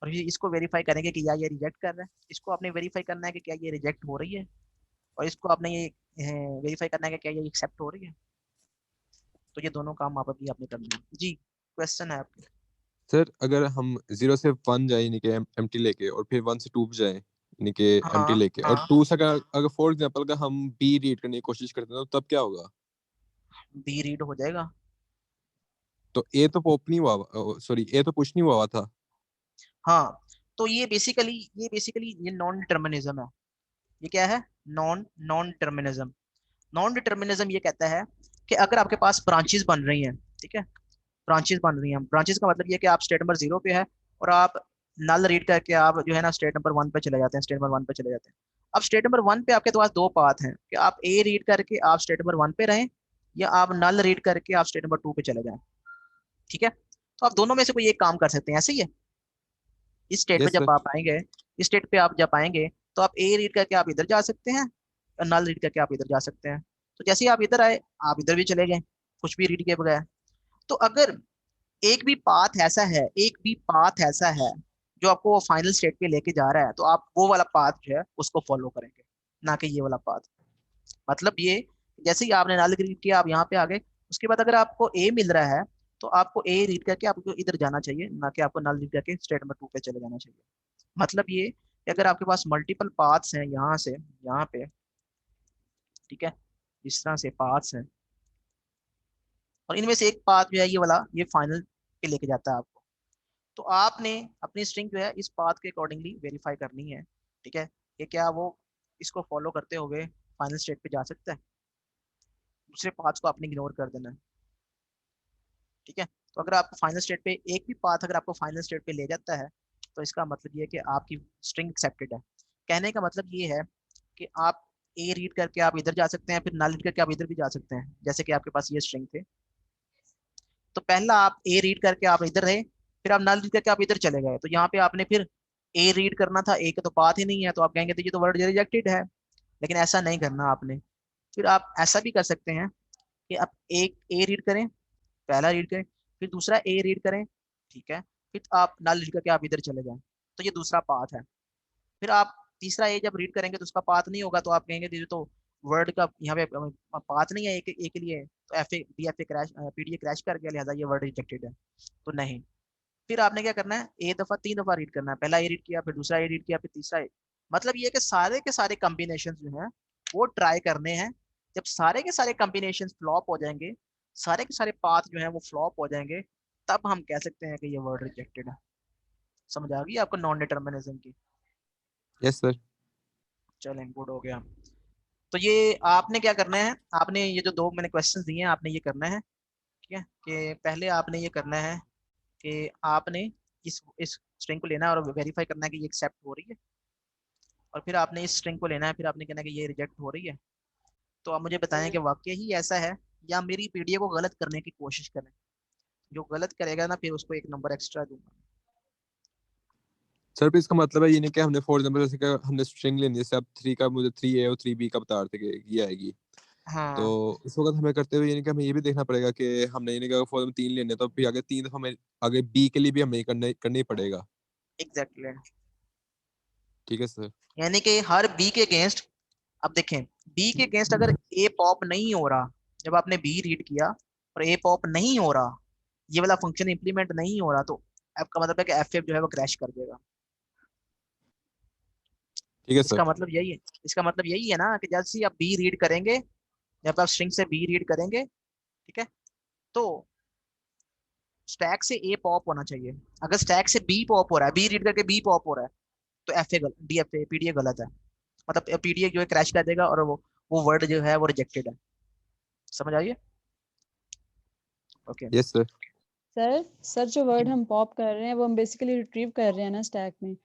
और फिर इसको वेरीफाई करेंगे कि या ये रिजेक्ट कर रहा है, इसको आपने वेरीफाई करना है कि क्या ये रिजेक्ट हो रही है, और इसको आपने ये वेरीफाई करना है कि क्या ये एक्सेप्ट हो रही है। तो ये दोनों काम आप अभी आपने करना है। जी क्वेश्चन है आपके। सर अगर हम 0 से 1 जाए यानी कि एम्प्टी लेके और फिर 1 से 2 पे जाए यानी कि एम्प्टी लेके और 2 से अगर फॉर एग्जांपल अगर हम बी रीड करने की कोशिश करते हैं तो तब क्या होगा? बी रीड हो जाएगा। तो ए तो पॉप नहीं हुआ, सॉरी ए तो पुश नहीं हुआ था। हाँ, तो ये बेसिकली ये नॉन डिटर्मिनिज्म है। ये क्या है? Non determinism. नॉन डिटर्मिनिज्म ये कहता है कि अगर आपके पास ब्रांचेस बन रही हैं, ठीक है, ब्रांचेस बन रही हैं, ब्रांचेस का मतलब ये कि आप स्टेट नंबर 0 पे है और आप नल रीड करके आप जो है ना स्टेट नंबर 1 पे चले जाते हैं, स्टेट नंबर 1 पे चले जाते हैं। अब स्टेट नंबर 1 पे आपके पास दो पाथ हैं कि आप ए रीड करके आप स्टेट नंबर 1 पे रहें या आप नल रीड करके आप स्टेट नंबर 2 पे चले जाएं, ठीक है, तो आप दोनों में से कोई एक काम कर सकते हैं। ऐसे ही है, इस स्टेट पे यस सर। जब आप आएंगे, इस स्टेट पे आप जब आएंगे तो आप ए रीड करके आप इधर जा सकते हैं और नल रीड करके आप इधर जा सकते हैं। तो जैसे ही आप इधर आए आप इधर भी चले गए कुछ भी रीड किए बगैर। तो अगर एक भी पाथ ऐसा है जो आपको फाइनल स्टेट पे लेके जा रहा है, तो आप वो वाला पाथ जो है उसको फॉलो करेंगे, ना कि ये वाला पाथ। मतलब ये, जैसे ही आपने नल रीड किया आप यहाँ पे आ गए, उसके बाद अगर आपको ए मिल रहा है तो आपको ए रीड करके आपको इधर जाना चाहिए, ना कि आपको नल रीड करके स्टेट नंबर 2 पे चले जाना चाहिए। मतलब ये कि अगर आपके पास मल्टीपल पाथ्स हैं यहाँ से यहाँ पे, ठीक है, इस तरह से पाथ्स हैं और इनमें से एक पाथ जो है ये वाला, ये फाइनल पे लेके जाता है आपको, तो आपने अपनी स्ट्रिंग जो है इस पाथ के अकॉर्डिंगली वेरीफाई करनी है, ठीक है, कि क्या वो इसको फॉलो करते हुए फाइनल स्टेट पे जा सकता है, दूसरे पाथ्स को आपने इग्नोर कर देना है, ठीक है। तो अगर आपको फाइनल स्टेट पे एक भी पाथ अगर आपको फाइनल स्टेट पे ले जाता है तो इसका मतलब ये है कि आपकी स्ट्रिंग एक्सेप्टेड है। कहने का मतलब ये है कि आप ए रीड करके आप इधर जा सकते हैं, फिर नल रीड करके आप इधर भी जा सकते हैं, जैसे कि आपके पास ये स्ट्रिंग थे। तो पहला आप ए रीड करके आप इधर रहे, फिर आप नल रीड करके आप इधर चले गए, तो यहाँ पे आपने फिर ए रीड करना था, ए का तो पाथ ही नहीं है, तो आप कहेंगे तो ये तो वर्ड रिजेक्टेड है, लेकिन ऐसा नहीं करना आपने। फिर आप ऐसा भी कर सकते हैं कि आप एक ए रीड करें, पहला रीड करें, फिर दूसरा ए रीड करें, ठीक है, फिर आप नल रीड करके आप इधर चले जाएं, तो ये दूसरा पाथ है। फिर आप तीसरा ए जब रीड करेंगे तो उसका पाथ नहीं होगा, तो आप कहेंगे ये तो वर्ड का यहाँ पे पाथ नहीं है ए के लिए, तो F A D F A crash PDA crash कर गया, लिहाजा ये वर्ड रिजेक्टेड है, तो नहीं। फिर आपने क्या करना है, ए दफा 3 दफा रीड करना है, पहला ए रीड किया, फिर दूसरा ए रीड किया, फिर तीसरा ए। मतलब ये कि सारे के सारे कॉम्बिनेशन जो हैं वो ट्राई करने हैं। जब सारे के सारे कॉम्बिनेशन फ्लॉप हो जाएंगे, सारे के सारे पाथ जो हैं वो फ्लॉप हो जाएंगे, तब हम कह सकते हैं कि ये वर्ड रिजेक्टेड है। समझ आ गई आपको नॉन डिटर्मिनिज्म की? Yes sir. चलें, गुड हो गया। तो ये आपने क्या करना है, आपने ये जो दो मैंने क्वेश्चंस दिए हैं आपने ये करना है, ठीक है, कि पहले आपने ये करना है कि आपने इस स्ट्रिंग को लेना है और वेरीफाई करना है कि ये एक्सेप्ट हो रही है, और फिर आपने इस स्ट्रिंग को लेना है, फिर आपने कहना है कि ये रिजेक्ट हो रही है, तो आप मुझे बताएं कि वाकई ही ऐसा है या मेरी पीडीए को गलत करने की कोशिश करें। जो गलत करेगा ना फिर उसको 1 नंबर एक्स्ट्रा दूंगा। सर, इसका मतलब है ये नहीं कि हमने फॉर एग्जांपल जैसे कि हमने स्ट्रिंग लेनी है, जैसे आप 3 का मुझे 3A और 3B का बता रहे थे कि ये आएगी, तो हाँ इस वक्त हमें करते हुए ये नहीं कि हमें ये भी देखना पड़ेगा कि हमने ये नहीं कि फॉर 3 लेने तो फिर आगे 3 दफा हमें आगे B के लिए भी हमें करना ही पड़ेगा। एग्जैक्टली। ठीक है सर। यानी कि हर बी के अगेंस्ट, अब देखें बी के अगेंस्ट अगर ए पॉप नहीं हो रहा, जब आपने बी रीड किया और ए पॉप नहीं हो रहा, ये वाला फंक्शन इंप्लीमेंट नहीं हो रहा, तो आपका मतलब है कि एफ जो है वो क्रैश कर देगा। ठीक है सर। इसका मतलब यही है, इसका मतलब यही है ना कि जैसे ही आप बी रीड करेंगे, जब आप स्ट्रिंग से बी रीड करेंगे, ठीक है, तो स्टैक से ए पॉप होना चाहिए। अगर स्टैक से बी पॉप हो रहा है, बी रीड करके बी पॉप हो रहा है, तो F A D F A PDA गलत है। मतलब पीडीए जो है क्रैश कर देगा और वो वर्ड जो है वो रिजेक्टेड है। समझ आइए? ओके। Yes sir. सर जो वर्ड हम पॉप कर रहे हैं वो हम बेसिकली रिट्रीव कर रहे हैं ना स्टैक में।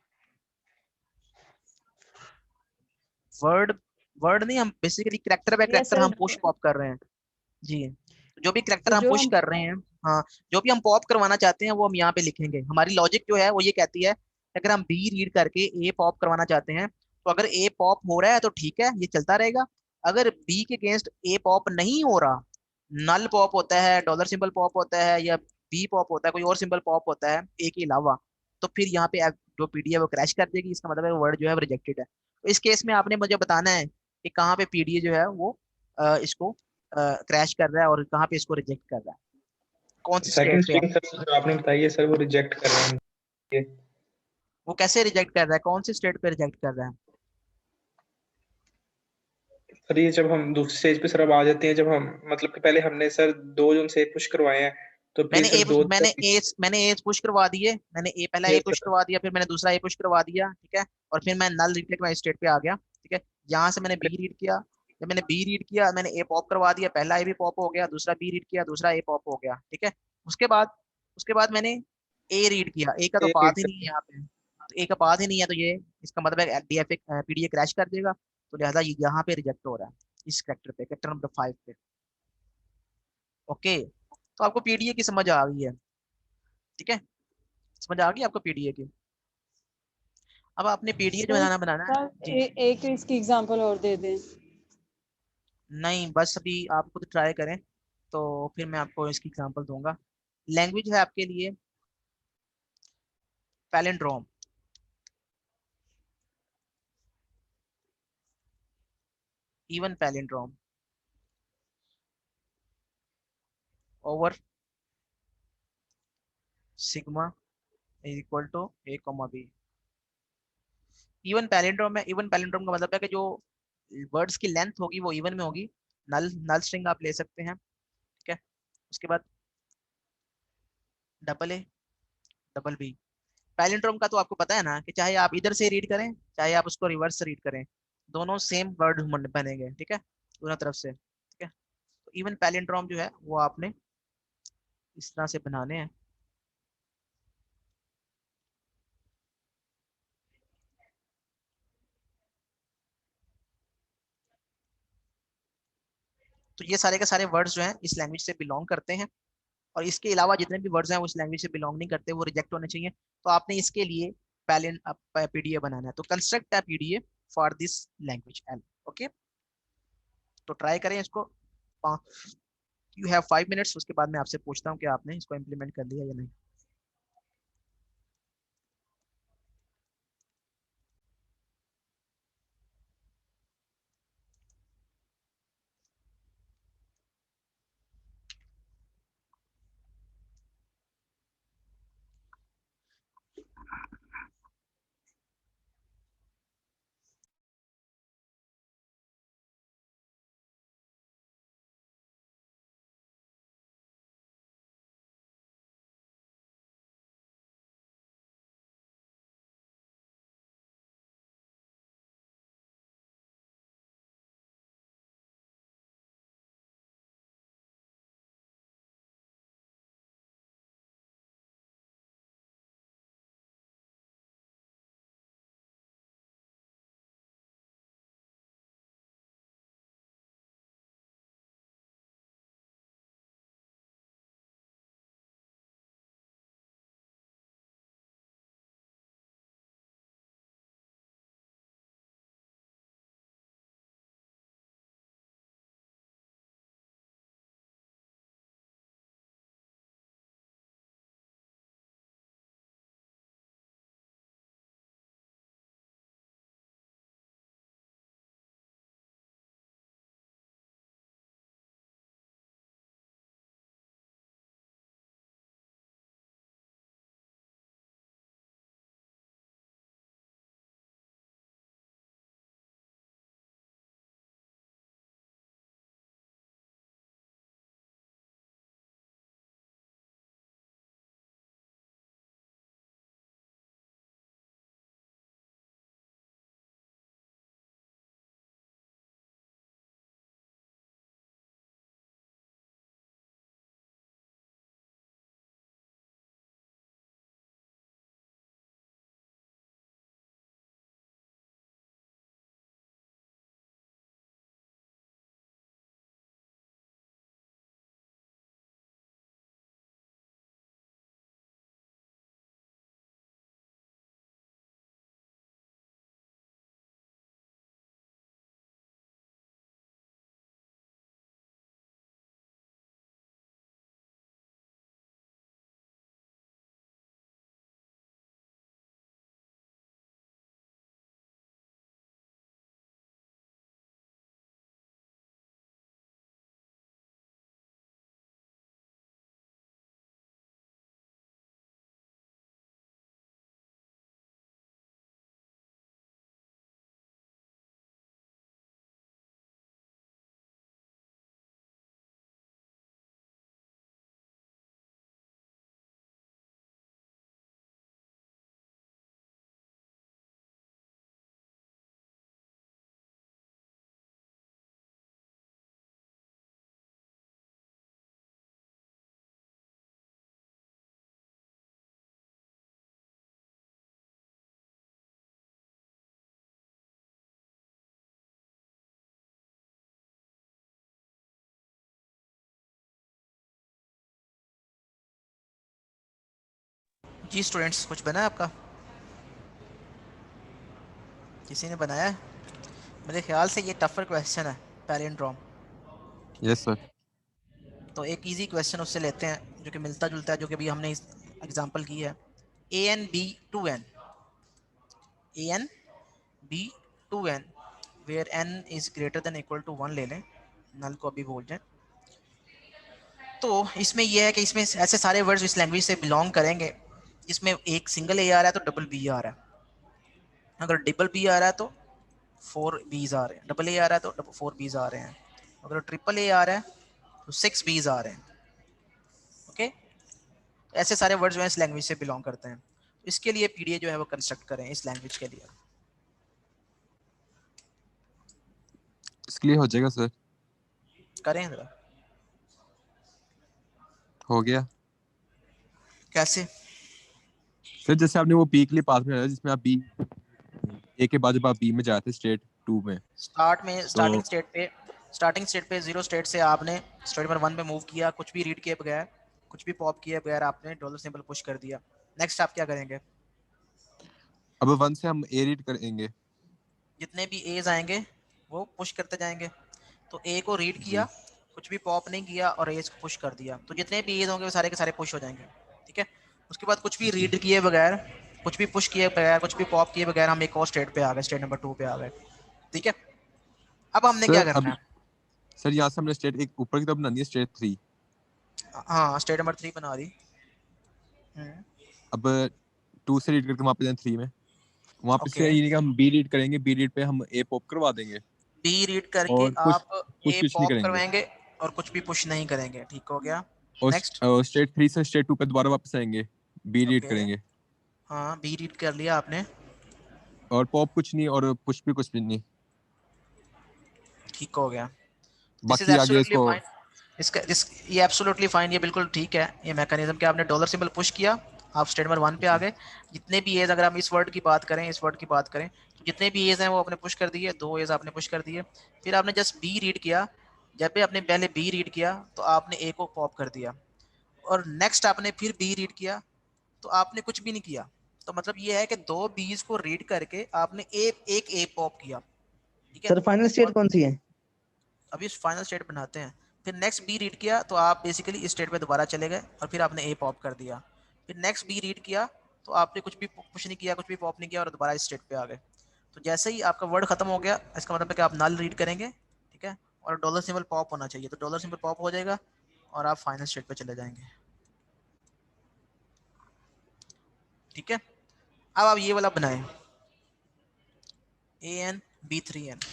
वर्ड वर्ड नहीं, हम basically character bye yes character हम सर। पुश पॉप कर रहे हैं। जी, जो भी कैरेक्टर तो हम जो पुश हम कर रहे हैं, हाँ, जो भी हम पॉप करवाना चाहते हैं वो हम यहाँ पे लिखेंगे। हमारी लॉजिक जो है वो ये कहती है कि अगर हम बी रीड करके ए पॉप करवाना चाहते हैं, तो अगर ए पॉप हो रहा है तो ठीक है, ये चलता रहेगा। अगर बी के अगेंस्ट ए पॉप नहीं हो रहा, नल पॉप होता है, डॉलर सिंबल पॉप होता है, या बी पॉप होता है, कोई और सिंबल पॉप होता है ए के अलावा, तो फिर यहाँ पे जो पीडी है वो क्रैश कर देगी। इसका मतलब है वर्ड जो है वो रिजेक्टेड है। तो इस केस में आपने मुझे बताना है कि कहाँ पे पीडीए जो है वो इसको क्रैश कर रहा है और कहाँ पे इसको रिजेक्ट कर रहा है, कौन सी सेकंड स्टेट पे है। स्ट्रिंग सर जो आपने बताई है सर वो रिजेक्ट कर रहे हैं ये। वो कैसे रिजेक्ट कर रहा है, कौन सी स्टेट पे रिजेक्ट कर रहा है? सर ये जब हम दूसरी स्टेज पे सर अब आ जाते हैं, जब हम मतलब कि पहले हमने सर 2 जोन से पुश करवाए हैं, तो फिर मैंने सर ए 2 मैंने ए पुश करवा दिए, मैंने ए पहला ए यस पुश सर। करवा दिया, फिर मैंने दूसरा ए पुश करवा दिया, ठीक है, और फिर मैं नल रिप्ले के स्टेट पे आ गया, ठीक है। यहाँ से मैंने बी रीड किया, जब मैंने बी रीड किया मैंने ए पॉप करवा दिया, पहला ए भी पॉप हो गया, दूसरा बी रीड किया, दूसरा ए पॉप हो गया, ठीक है। उसके बाद मैंने ए रीड किया, ए का तो ए पाथ रीड ही नहीं है सर। यहाँ पे, तो ए का पाथ ही नहीं है, तो ये इसका मतलब है डीएफए पीडीए क्रैश कर देगा, तो लिहाजा यहाँ पे रिजेक्ट हो रहा है इस करेक्टर पे, करेक्टर नंबर 5 पे। ओके, तो आपको पीडीए की समझ आ गई है, ठीक है, समझ आ गई आपको पीडीए की। अब आपने पीडीए जो सर बनाना है सर जी। एक इसकी एग्जांपल और दे दें। नहीं, बस अभी आप खुद ट्राई करें तो फिर मैं आपको इसकी एग्जांपल दूंगा। लैंग्वेज है आपके लिए palindrome. Even palindrome over sigma is equal to a comma b. Even palindrome है, इवन पैलिंड्रोम का मतलब है कि जो वर्ड्स की लेंथ होगी वो इवन में होगी। नल नल स्ट्रिंग आप ले सकते हैं, ठीक है। उसके बाद double A double B. Palindrome का तो आपको पता है ना कि चाहे आप इधर से रीड करें चाहे आप उसको रिवर्स से रीड करें, दोनों सेम वर्ड बनेंगे, ठीक है, दोनों तरफ से, ठीक है। तो इवन पैलिंड्रोम जो है वो आपने इस तरह से बनाने हैं। तो ये सारे के सारे वर्ड्स जो हैं इस लैंग्वेज से बिलोंग करते हैं, और इसके अलावा जितने भी वर्ड्स हैं वो इस लैंग्वेज से बिलोंग नहीं करते, वो रिजेक्ट होने चाहिए। तो आपने इसके लिए पैलिन पीडीए बनाना है, तो कंस्ट्रक्ट है PDA for this language L. Okay, तो ट्राई करें इसको। यू हैव 5 मिनट्स, उसके बाद मैं आपसे पूछता हूँ कि आपने इसको इम्प्लीमेंट कर लिया या नहीं। जी स्टूडेंट्स, कुछ बना है आपका? किसी ने बनाया है? मेरे ख्याल से ये टफर क्वेश्चन है, पैलिंड्रोम। Yes sir. तो एक इजी क्वेश्चन उससे लेते हैं जो कि मिलता जुलता है, जो कि अभी हमने एग्जांपल की है। AN B 2N, AN B 2N where n is greater than equal to 1 ले लें, नल को अभी भूल जाएं। तो इसमें यह है कि इसमें ऐसे सारे वर्ड्स इस लैंग्वेज से बिलोंग करेंगे जिसमें एक सिंगल ए आ रहा है तो डबल बी आ रहा है। अगर डबल बी आ रहा है तो 4 बीज आ रहे हैं, डबल ए आ रहा है तो 4 बीज आ रहे हैं, अगर ट्रिपल ए आ रहा है तो 6 बीज आ रहे हैं। ओके, ऐसे सारे वर्ड्स जो है इस लैंग्वेज से बिलोंग करते हैं। तो इसके लिए पीडीए जो है वो कंस्ट्रक्ट करें इस लैंग्वेज के लिए। इसके लिए हो जाएगा सर। करें जरा। हो गया कैसे? सर? जैसे आपने वो बी के लिए पास में है जिसमें आप बी ए के बाद जब आप बी में जाते स्टेट 2 में, स्टार्टिंग तो स्टेट पे 0 स्टेट से आपने स्टेट नंबर 1 पे मूव किया, कुछ भी रीड किए बगैर, कुछ भी पॉप किए बगैर आपने डॉलर सिंबल पुश कर दिया। नेक्स्ट आप क्या करेंगे? अब 1 से हम ए रीड करेंगे। जितने भी एज आएंगे वो पुश करते जाएंगे। तो ए को रीड जी। किया, कुछ भी पॉप नहीं किया और एज को पुश कर दिया, तो जितने भी एज होंगे वो सारे के सारे पुश हो जाएंगे। ठीक है, उसके बाद कुछ भी जी। रीड किए बगैर, कुछ भी पुश किए बगैर, कुछ भी पॉप किए बगैर हम एक और स्टेट पे आ गए, स्टेट नंबर 2 पे आ गए। ठीक है, अब हमने क्या सर करना अब है? सर यहाँ से हमने स्टेट एक ऊपर की तरफ बनानी है, स्टेट 3। हाँ, स्टेट नंबर 3 बना दी। अब 2 से रीड करके वहाँ पे जाए 3 में, वहाँ पे से ओके, ये नहीं कि हम बी रीड करेंगे, बी रीड पे हम ए पॉप करवा देंगे बी रीड करके और कुछ आप कुछ ए कुछ नहीं पॉप करेंगे, करवाएंगे और कुछ भी पुश नहीं करेंगे। ठीक हो गया। और नेक्स्ट। स्टेट 3 से स्टेट 2 पे दोबारा वापस आएंगे, बी रीड ओके, करेंगे हाँ बी रीड कर लिया आपने। और पॉप कुछ नहीं और पुश भी कुछ भी नहीं, ठीक हो गया। दिस इज बाकी आगे एब्सोल्युटली इसको। फाइन। ये एब्सोल्युटली फाइन, ये बिल्कुल ठीक है। ये मैकेनिज्म कि आपने डॉलर सिंबल पुश किया, आप स्टेट नंबर 1 पे आ जी। गए। जितने भी एज, अगर हम इस वर्ड की बात करें, इस वर्ड की बात करें, तो जितने भी एज हैं वो आपने पुश कर दिए, 2 एज आपने पुश कर दिए। फिर आपने जस्ट बी रीड किया, जब भी आपने पहले बी रीड किया तो आपने ए को पॉप कर दिया, और नेक्स्ट आपने फिर बी रीड किया तो आपने कुछ भी नहीं किया। तो मतलब ये है कि 2 बीज को रीड करके आपने एक ए पॉप किया। ठीक है, सर फाइनल स्टेट और कौन सी है? अभी फाइनल स्टेट बनाते हैं। फिर नेक्स्ट बी रीड किया तो आप बेसिकली इस स्टेट पे दोबारा चले गए और फिर आपने ए पॉप कर दिया। फिर नेक्स्ट बी रीड किया तो आपने कुछ भी पुश नहीं किया, कुछ भी पॉप नहीं किया और दोबारा इस स्टेट पे आ गए। तो जैसे ही आपका वर्ड खत्म हो गया, इसका मतलब है कि आप नल रीड करेंगे। ठीक है, और डॉलर सिंबल पॉप होना चाहिए, तो डॉलर सिंबल पॉप हो जाएगा और आप फाइनल स्टेट पे चले जाएंगे। ठीक है, अब आप ये वाला बनाएं, AN B 3N।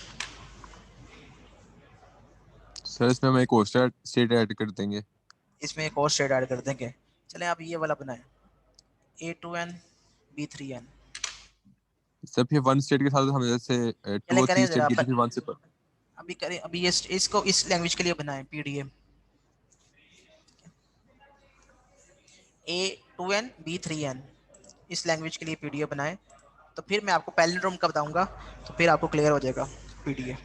सर इसमें हम एक और स्टेट ऐड कर देंगे। इसमें एक और स्टेट ऐड कर देंगे। चलें आप ये वाला बनाएं, A2N B 3N। सर फिर 1 स्टेट के साथ हम जैसे 2 चलें और 3 करें स्टेट जरा, की थी, फिर 1 से अभी करें, अभी ये इसको इस लैंग्वेज के लिए बनाएं पीडीए। A2N B 3N इस लैंग्वेज के लिए पीडीए बनाएं, तो फिर मैं आपको पैलिंड्रोम का बताऊंगा, तो फिर आपको क्लियर हो जाएगा पीडीए।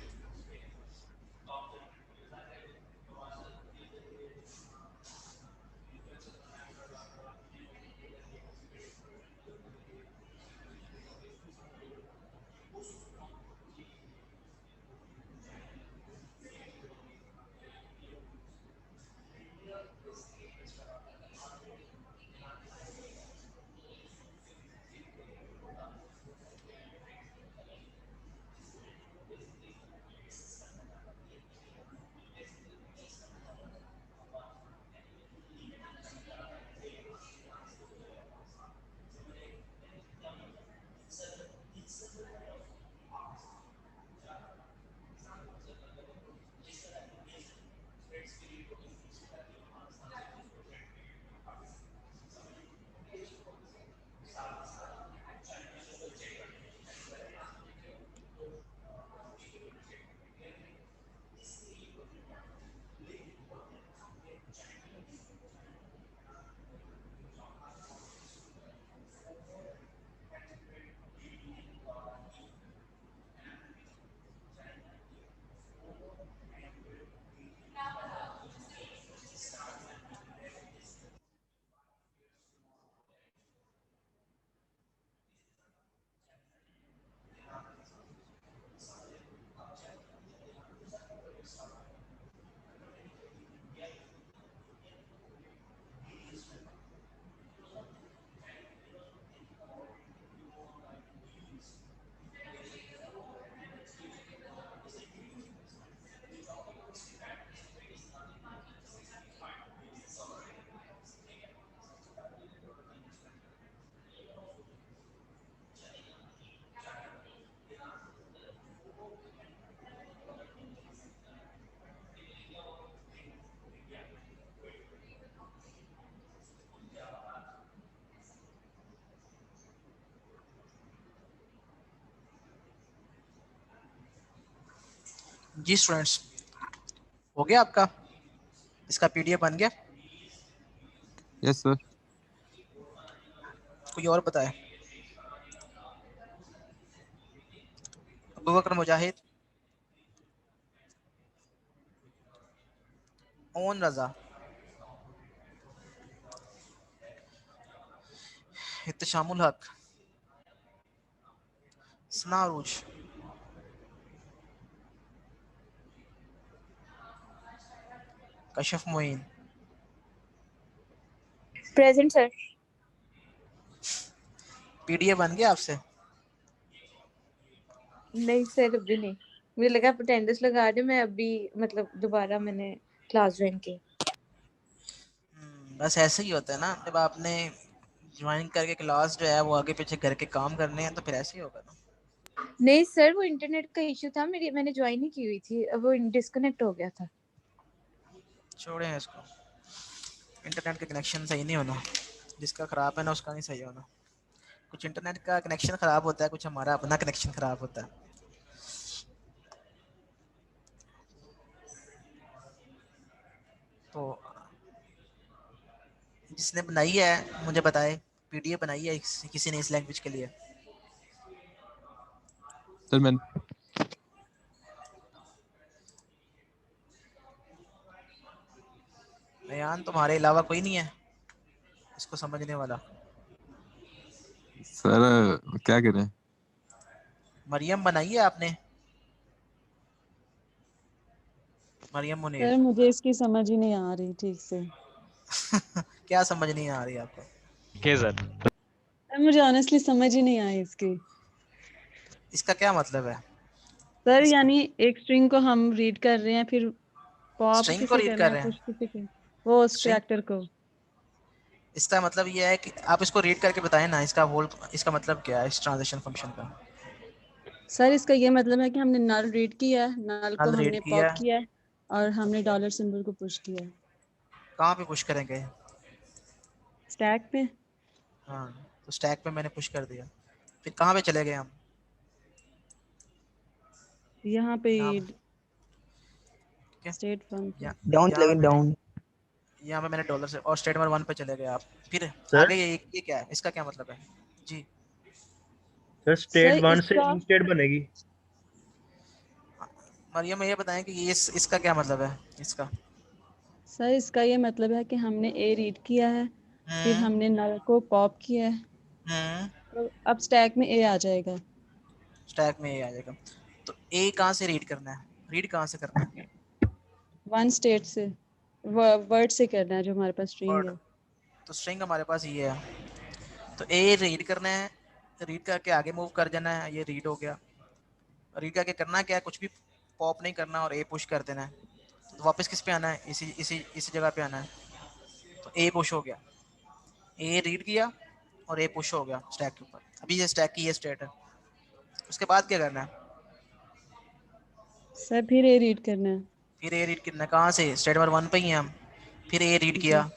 जी स्टूडेंट्स, हो गया आपका? इसका पीडीएफ बन गया? Yes sir. कोई और बताए? अबू बकर मुजाहिद, own Raza, Ittashamul Haq, Sana Arooj, Kashaf Moin, present sir. PDF बन गया आपसे? नहीं सर, अभी नहीं। मुझे लगा आप अटेंडेंस लगा रहे, मैं अभी मतलब दोबारा मैंने क्लास ज्वाइन की। बस ऐसे ही होता है ना, जब आपने ज्वाइन करके क्लास जो है वो आगे पीछे घर के काम करने हैं तो फिर ऐसे ही होगा ना। नहीं सर, वो इंटरनेट का इशू था, मैंने ज्वाइन ही की हुई थी, अब वो डिस्कनेक्ट हो गया था। छोड़े हैं इसको, इंटरनेट का कनेक्शन सही नहीं होना, जिसका खराब है ना उसका नहीं सही होना। कुछ इंटरनेट का कनेक्शन खराब होता है, कुछ हमारा अपना कनेक्शन खराब होता है। तो जिसने बनाई है मुझे बताए, पीडीएफ बनाई है किसी ने इस लैंग्वेज के लिए? सर मैंने बयान तुम्हारे अलावा कोई नहीं है इसको समझने वाला? सर क्या करें? मरियम बनाई है आपने? मरियम मुनीर सर मुझे इसकी समझ ही नहीं आ रही ठीक से। क्या समझ नहीं आ रही आपको? के सर? सर मुझे ऑनेस्टली समझ ही नहीं आई इसकी। इसका क्या मतलब है? सर यानी एक स्ट्रिंग को हम रीड कर रहे हैं, फिर पॉप स्ट्रिंग को किसे रीड करना कर है, रहे पुश हैं? किसे करना, वो उस स्ट्रिंग, कैरेक्टर को। इसका मतलब ये है कि आप इसको रीड करके बताएं ना, इसका होल, इसका मतलब क्या है इस ट्रांजिशन फंक्शन का? सर इसका ये मतलब है कि हमने नल रीड किया है, नल को नल रीड हमने किया, पॉप किया है और हमने डॉलर सिंबल को पुश किया है। कहाँ पे पुश करेंगे? स्टैक पे। हाँ, तो स्टैक पे मैंने पुश कर दिया, फिर कहाँ पे चले गए हम? यहाँ पे क्या? स्टेट फंड पे। Down 11 down. यहाँ पे मैंने डॉलर से और स्टेट नंबर 1 पे चले गए आप, फिर सर? आगे ये क्या है, इसका क्या मतलब है? जी सर स्टेट 1 से इसका स्टेट बनेगी। मरियम ये बताएं कि ये इसका क्या मतलब है इसका? सर इसका ये मतलब है कि हमने ए रीड किया है, फिर हमने नल को पॉप किया है, तो अब स्टैक में ए आ जाएगा। स्टैक में ए आ जाएगा। तो ए कहाँ से रीड करना है, रीड कहाँ से करना है? वन स्टेट से, वर्ड से करना है जो हमारे पास स्ट्रिंग है। तो स्ट्रिंग हमारे पास ये है, तो ए रीड करना है, रीड करके आगे मूव कर जाना है, ये रीड हो गया। रीड करके करना क्या है, कुछ भी पॉप नहीं करना और ए पुश कर देना है। तो वापस किस पे आना है, इसी जगह पे आना है। तो ए पुश हो गया, ए रीड किया और ए पुश हो गया स्टैक के ऊपर। अभी ये स्टैक की ये स्टेट है, उसके बाद क्या करना है? सर फिर ए रीड करना है। फिर ए रीड करना है, कहाँ से? स्टेट नंबर 1 पे ही हैं हम। फिर ए रीड किया,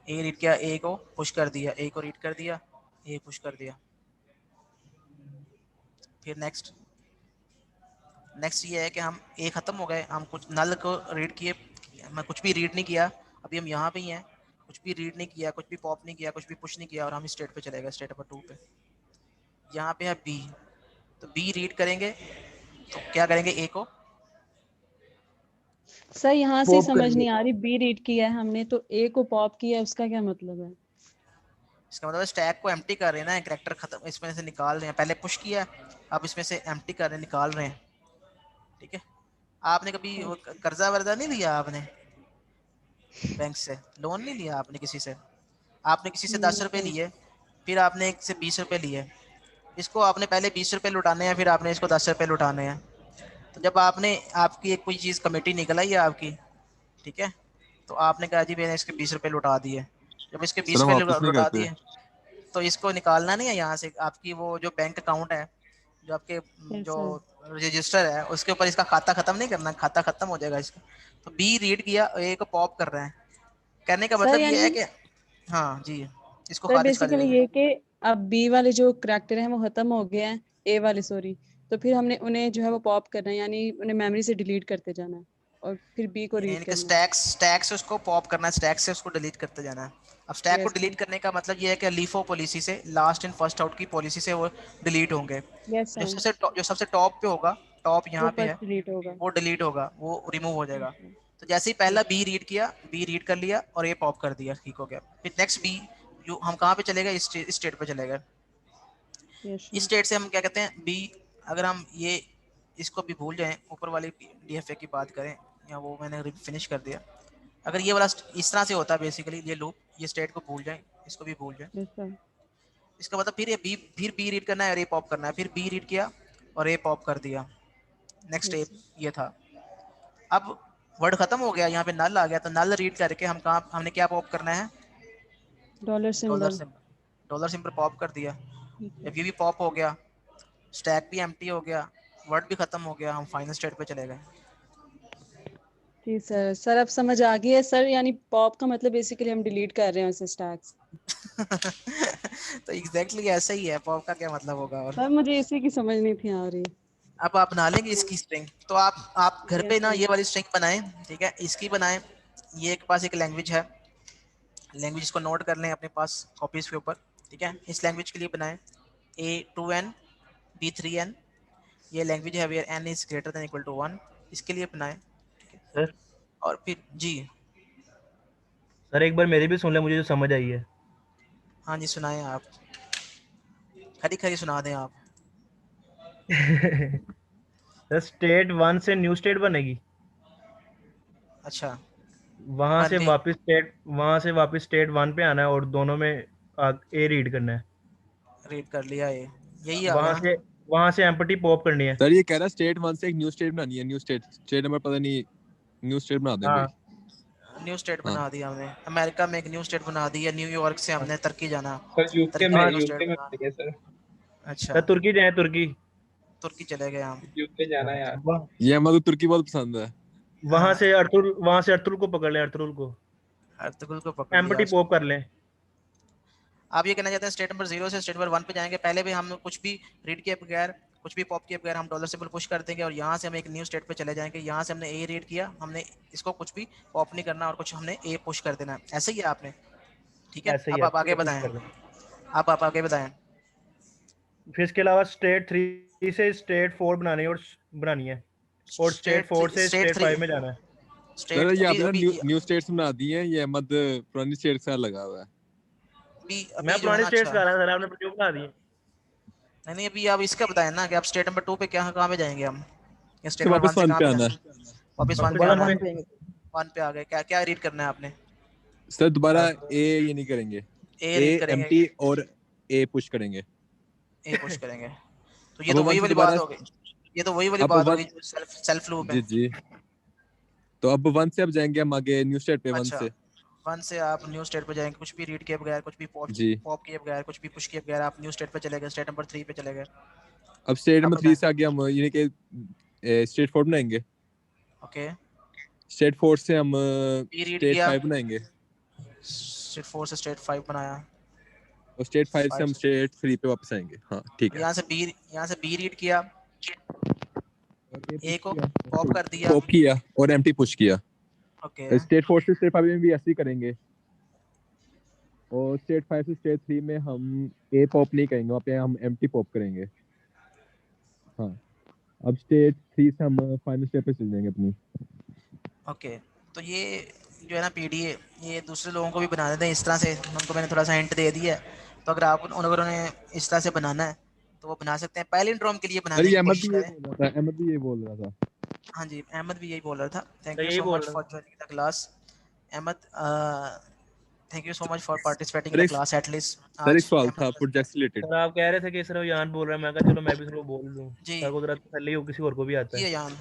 ए रीड किया, ए को पुश कर दिया, ए को रीड कर दिया, ए पुश कर दिया। फिर नेक्स्ट ये है कि हम ए ख़त्म हो गए, हम कुछ नल को रीड किए, मैं कुछ भी रीड नहीं किया, अभी हम यहाँ पे ही हैं, कुछ भी रीड नहीं किया, कुछ भी पॉप नहीं किया, कुछ भी पुश नहीं किया, और हम स्टेट पे चले गए, स्टेट नंबर 2 पे। यहाँ पे है बी, तो बी रीड करेंगे तो क्या करेंगे, ए को सर यहाँ से पॉप समझ करेंगे। नहीं आ रही, बी रीड किया है हमने तो ए को पॉप किया है, उसका क्या मतलब है? इसका मतलब स्टैक को एम्प्टी कर रहे हैं ना, कैरेक्टर खत्म इसमें से निकाल रहे हैं, पहले पुश किया, अब इसमें से एम्प्टी कर रहे हैं, निकाल रहे हैं। ठीक है, आपने कभी वो कर्जा वर्जा नहीं लिया आपने बैंक से, लोन नहीं लिया आपने किसी से? आपने किसी से 10 रुपए लिए, फिर आपने एक से 20 रुपए लिए, इसको आपने पहले 20 रुपए लुटाने हैं, फिर आपने इसको 10 रुपए लुटाने हैं। तो जब आपने, आपकी एक कोई चीज़ कमेटी निकल आई है आपकी, ठीक है, तो आपने कहा जी मैंने इसके 20 रुपए लुटा दिए, जब इसके 20 सर हम रुपए वापस नहीं लुटा करते। दिए तो इसको निकालना नहीं है यहाँ से, आपकी वो जो बैंक अकाउंट है, जो आपके जो रजिस्टर है उसके ऊपर इसका खाता खत्म नहीं करना, खाता खत्म हो जाएगा इसका। तो बी रीड किया, ए को पॉप कर रहे हैं, कहने का मतलब ये है कि हाँ जी, इसको सर खारिज कर बेसिकली देंगे। ये कि अब बी वाले जो करैक्टर हैं वो खत्म हो गए हैं, ए वाले सॉरी, तो फिर हमने उन्हें जो है वो पॉप करना है, यानी उन्हें मेमोरी से डिलीट करते जाना है और फिर बी को रीड यानी कि करना है। स्टैक से उसको पॉप करना है, स्टैक से उसको डिलीट करते जाना है। अब स्टैक को यस डिलीट करने का मतलब ये है कि लीफो पॉलिसी से, लास्ट इन फर्स्ट आउट की पॉलिसी से वो डिलीट होंगे। यस जो सर, जो सबसे टॉप पे होगा, टॉप वो यहाँ पे है, फर्स्ट डिलीट होगा। वो डिलीट होगा, वो रिमूव हो जाएगा। यस सर, तो जैसे ही पहला यस बी रीड किया, बी रीड कर लिया और ये पॉप कर दिया, ठीक हो गया। फिर नेक्स्ट बी, जो हम कहाँ पे चले गए, इस स्टेट पे चले गए। यस इस सर, स्टेट से हम क्या कहते हैं, बी, अगर हम ये इसको भी भूल जाएं, ऊपर वाली डीएफए की बात करें, या वो मैंने फिनिश कर दिया, अगर ये वाला इस तरह से होता है बेसिकली ये लूप, ये स्टेट को भूल जाएं, इसको भी भूल जाएं, यस सर, इसका मतलब फिर बी रीड करना है और ये पॉप करना है, फिर बी रीड किया और ये पॉप कर दिया। नेक्स्ट यस स्टेप ये था। अब वर्ड खत्म हो गया, यहाँ पे नल आ गया, तो नल रीड करके हम कहाँ, हमने क्या पॉप करना है, dollar dollar symbol. Symbol, dollar symbol pop कर दिया। जब ये भी पॉप हो गया, स्टैक भी एम्प्टी हो गया, वर्ड भी खत्म हो गया, हम फाइनल स्टेट पे चले गए। जी सर, सर अब समझ आ गई है सर, यानी पॉप का मतलब बेसिकली हम डिलीट कर रहे हैं उसे स्टैक्स। तो एग्जैक्टली ऐसा ही है, पॉप का क्या मतलब होगा। और सर मुझे इसी की समझ नहीं थी आ रही। अब आप बना लेंगे इसकी स्ट्रिंग, तो आप घर पे यस ना सर, ये वाली स्ट्रिंग बनाएं, ठीक है, इसकी बनाएं। ये एक पास एक लैंग्वेज है, लैंग्वेज को नोट कर लें अपने पास कॉपीज के ऊपर, ठीक है। इस लैंग्वेज के लिए बनाएं A2n B3n, ये लैंग्वेज है where n is greater than equal to 1, इसके लिए बनाएं। सर और फिर जी, सर एक बार मेरी भी सुन ले, मुझे जो समझ आई है। हाँ जी सुनाएं आप, खरी खरी सुना दें आप। सर स्टेट 1 से न्यू स्टेट बनेगी, अच्छा, वहां बन से गई, वापस स्टेट 1 पे आना है और दोनों में ए रीड करना है। रीड कर लिया ये, यही आ गया ना। वहां से एम्प्टी पॉप करनी है। सर ये कह रहा है स्टेट 1 से एक न्यू स्टेट बनानी है, न्यू स्टेट नंबर पता नहीं, न्यू स्टेट बना दें कोई। न्यू स्टेट हाँ बना दिया हमने, अमेरिका में एक न्यू स्टेट बना दी है, न्यूयॉर्क से हमने तुर्की जाना, सर यूके तुर्की में न्यू स्टेट बना। है सर, अच्छा, सर तुर्की जाए, तुर्की तुर्की चले गए हम। यूके जाना है यार। ये हमें तो तुर्की बहुत पसंद है। वहां से अर्तुल को पकड़ ले, अर्तुल को अर्तुगरुल को पकड़ लिया एम्प्टी उसको। पॉप कर ले। आप ये कहना चाहते हैं स्टेट नंबर 0 से स्टेट नंबर 1 पे जाएंगे, पहले भी हम कुछ भी रीड किए बगैर, कुछ भी पॉप किए बगैर हम डॉलर सिंबल पुश कर देंगे और यहाँ से हम एक न्यू स्टेट पे चले जाएंगे। यहाँ से हमने ए रीड किया, हमने इसको कुछ भी पॉप नहीं करना और कुछ हमने ए पुश कर देना है, ऐसे ही है आपने, ठीक है। ऐसे ही अब है, आप आगे push बताएं, कर ले। आप आगे बताएं। फिर इसके अलावा स्टेट 3 से स्टेट 4 बनानी है और स्टेट 4 से स्टेट 5 में जाना है। सर ये आपने अभी न्यू स्टेट्स बना दी हैं, ये अहमद पुरानी स्टेट से लगा हुआ है। मैं पुरानी स्टेट्स का रहा था, आपने क्यों बना दी? नहीं अभी आप इसका बताएं ना कि आप स्टेट नंबर 2 पे कहाँ पे जाएंगे हम, या स्टेट तो नंबर 1 वापस से 1 कहाँ पे पे आना जाना है। है? वापस 1 पे आना है, 1 पे आ गए। क्या क्या रीड करना है आपने? सर दोबारा ए ये नहीं करेंगे, ए रीड करेंगे, एम्प्टी और ए पुश करेंगे, ए पुश करेंगे। तो ये तो वही वाली बात हो गई, ये तो वही वाली बात हो गई जो सेल्फ लूप है। जी तो अब 1 से अब जाएंगे हम आगे न्यू स्टेट पे। 1 अच्छा, से 1 से आप न्यू स्टेट पे जाएंगे, कुछ भी रीड किए बगैर, कुछ भी पॉप किए बगैर, कुछ भी पुश किए बगैर आप न्यू स्टेट पे चले गए, स्टेट नंबर 3 पे चले गए। अब स्टेट नंबर 3 से आगे हम यानी कि स्टेट 4 बनाएंगे। ओके, स्टेट 4 से हम रीड स्टेट किया, 5 बनाएंगे स्टेट 4 से स्टेट 5 बनाया और स्टेट 5 से हम स्टेट 3 पे वापस आएंगे। हाँ ठीक है। यहाँ से बी रीड किया, ए को पॉप कर दिया, पॉप किया और एम्प्टी पुश किया। ओके, स्टेट 4 से स्टेट 5 में भी ऐसे ही करेंगे और स्टेट 5 से स्टेट 3 में हम ए पॉप नहीं करेंगे, वहाँ पे हम एम्प्टी पॉप करेंगे। हाँ अब स्टेट 3 से हम फाइनल स्टेप पे चल जाएंगे अपनी। ओके, तो ये जो है ना पीडीए, ये दूसरे लोगों को भी बना देते हैं इस तरह से, उनको मैंने थोड़ा सा हिंट दे दिया है। तो अगर आप अगर उन्हें इस तरह से बनाना है तो वो बना सकते हैं। पैलिंड्रोम के लिए बनाने की कोशिश करें। अहमद भी ये बोल रहा था। हाँ जी, अहमद भी यही बोल रहा था। थैंक तो यू यही सो बोल मच रहा for joining the class Ahmad, thank you so much for participating in the class at least. Sir एक सवाल था प्रोजेक्ट से रिलेटेड। सर आप कह रहे थे कि सिर्फ यान बोल रहा है, मैं कहा चलो मैं भी सिर्फ बोल दूं, जी सर को जरा तसल्ली हो, किसी और को भी आता है। जी यान,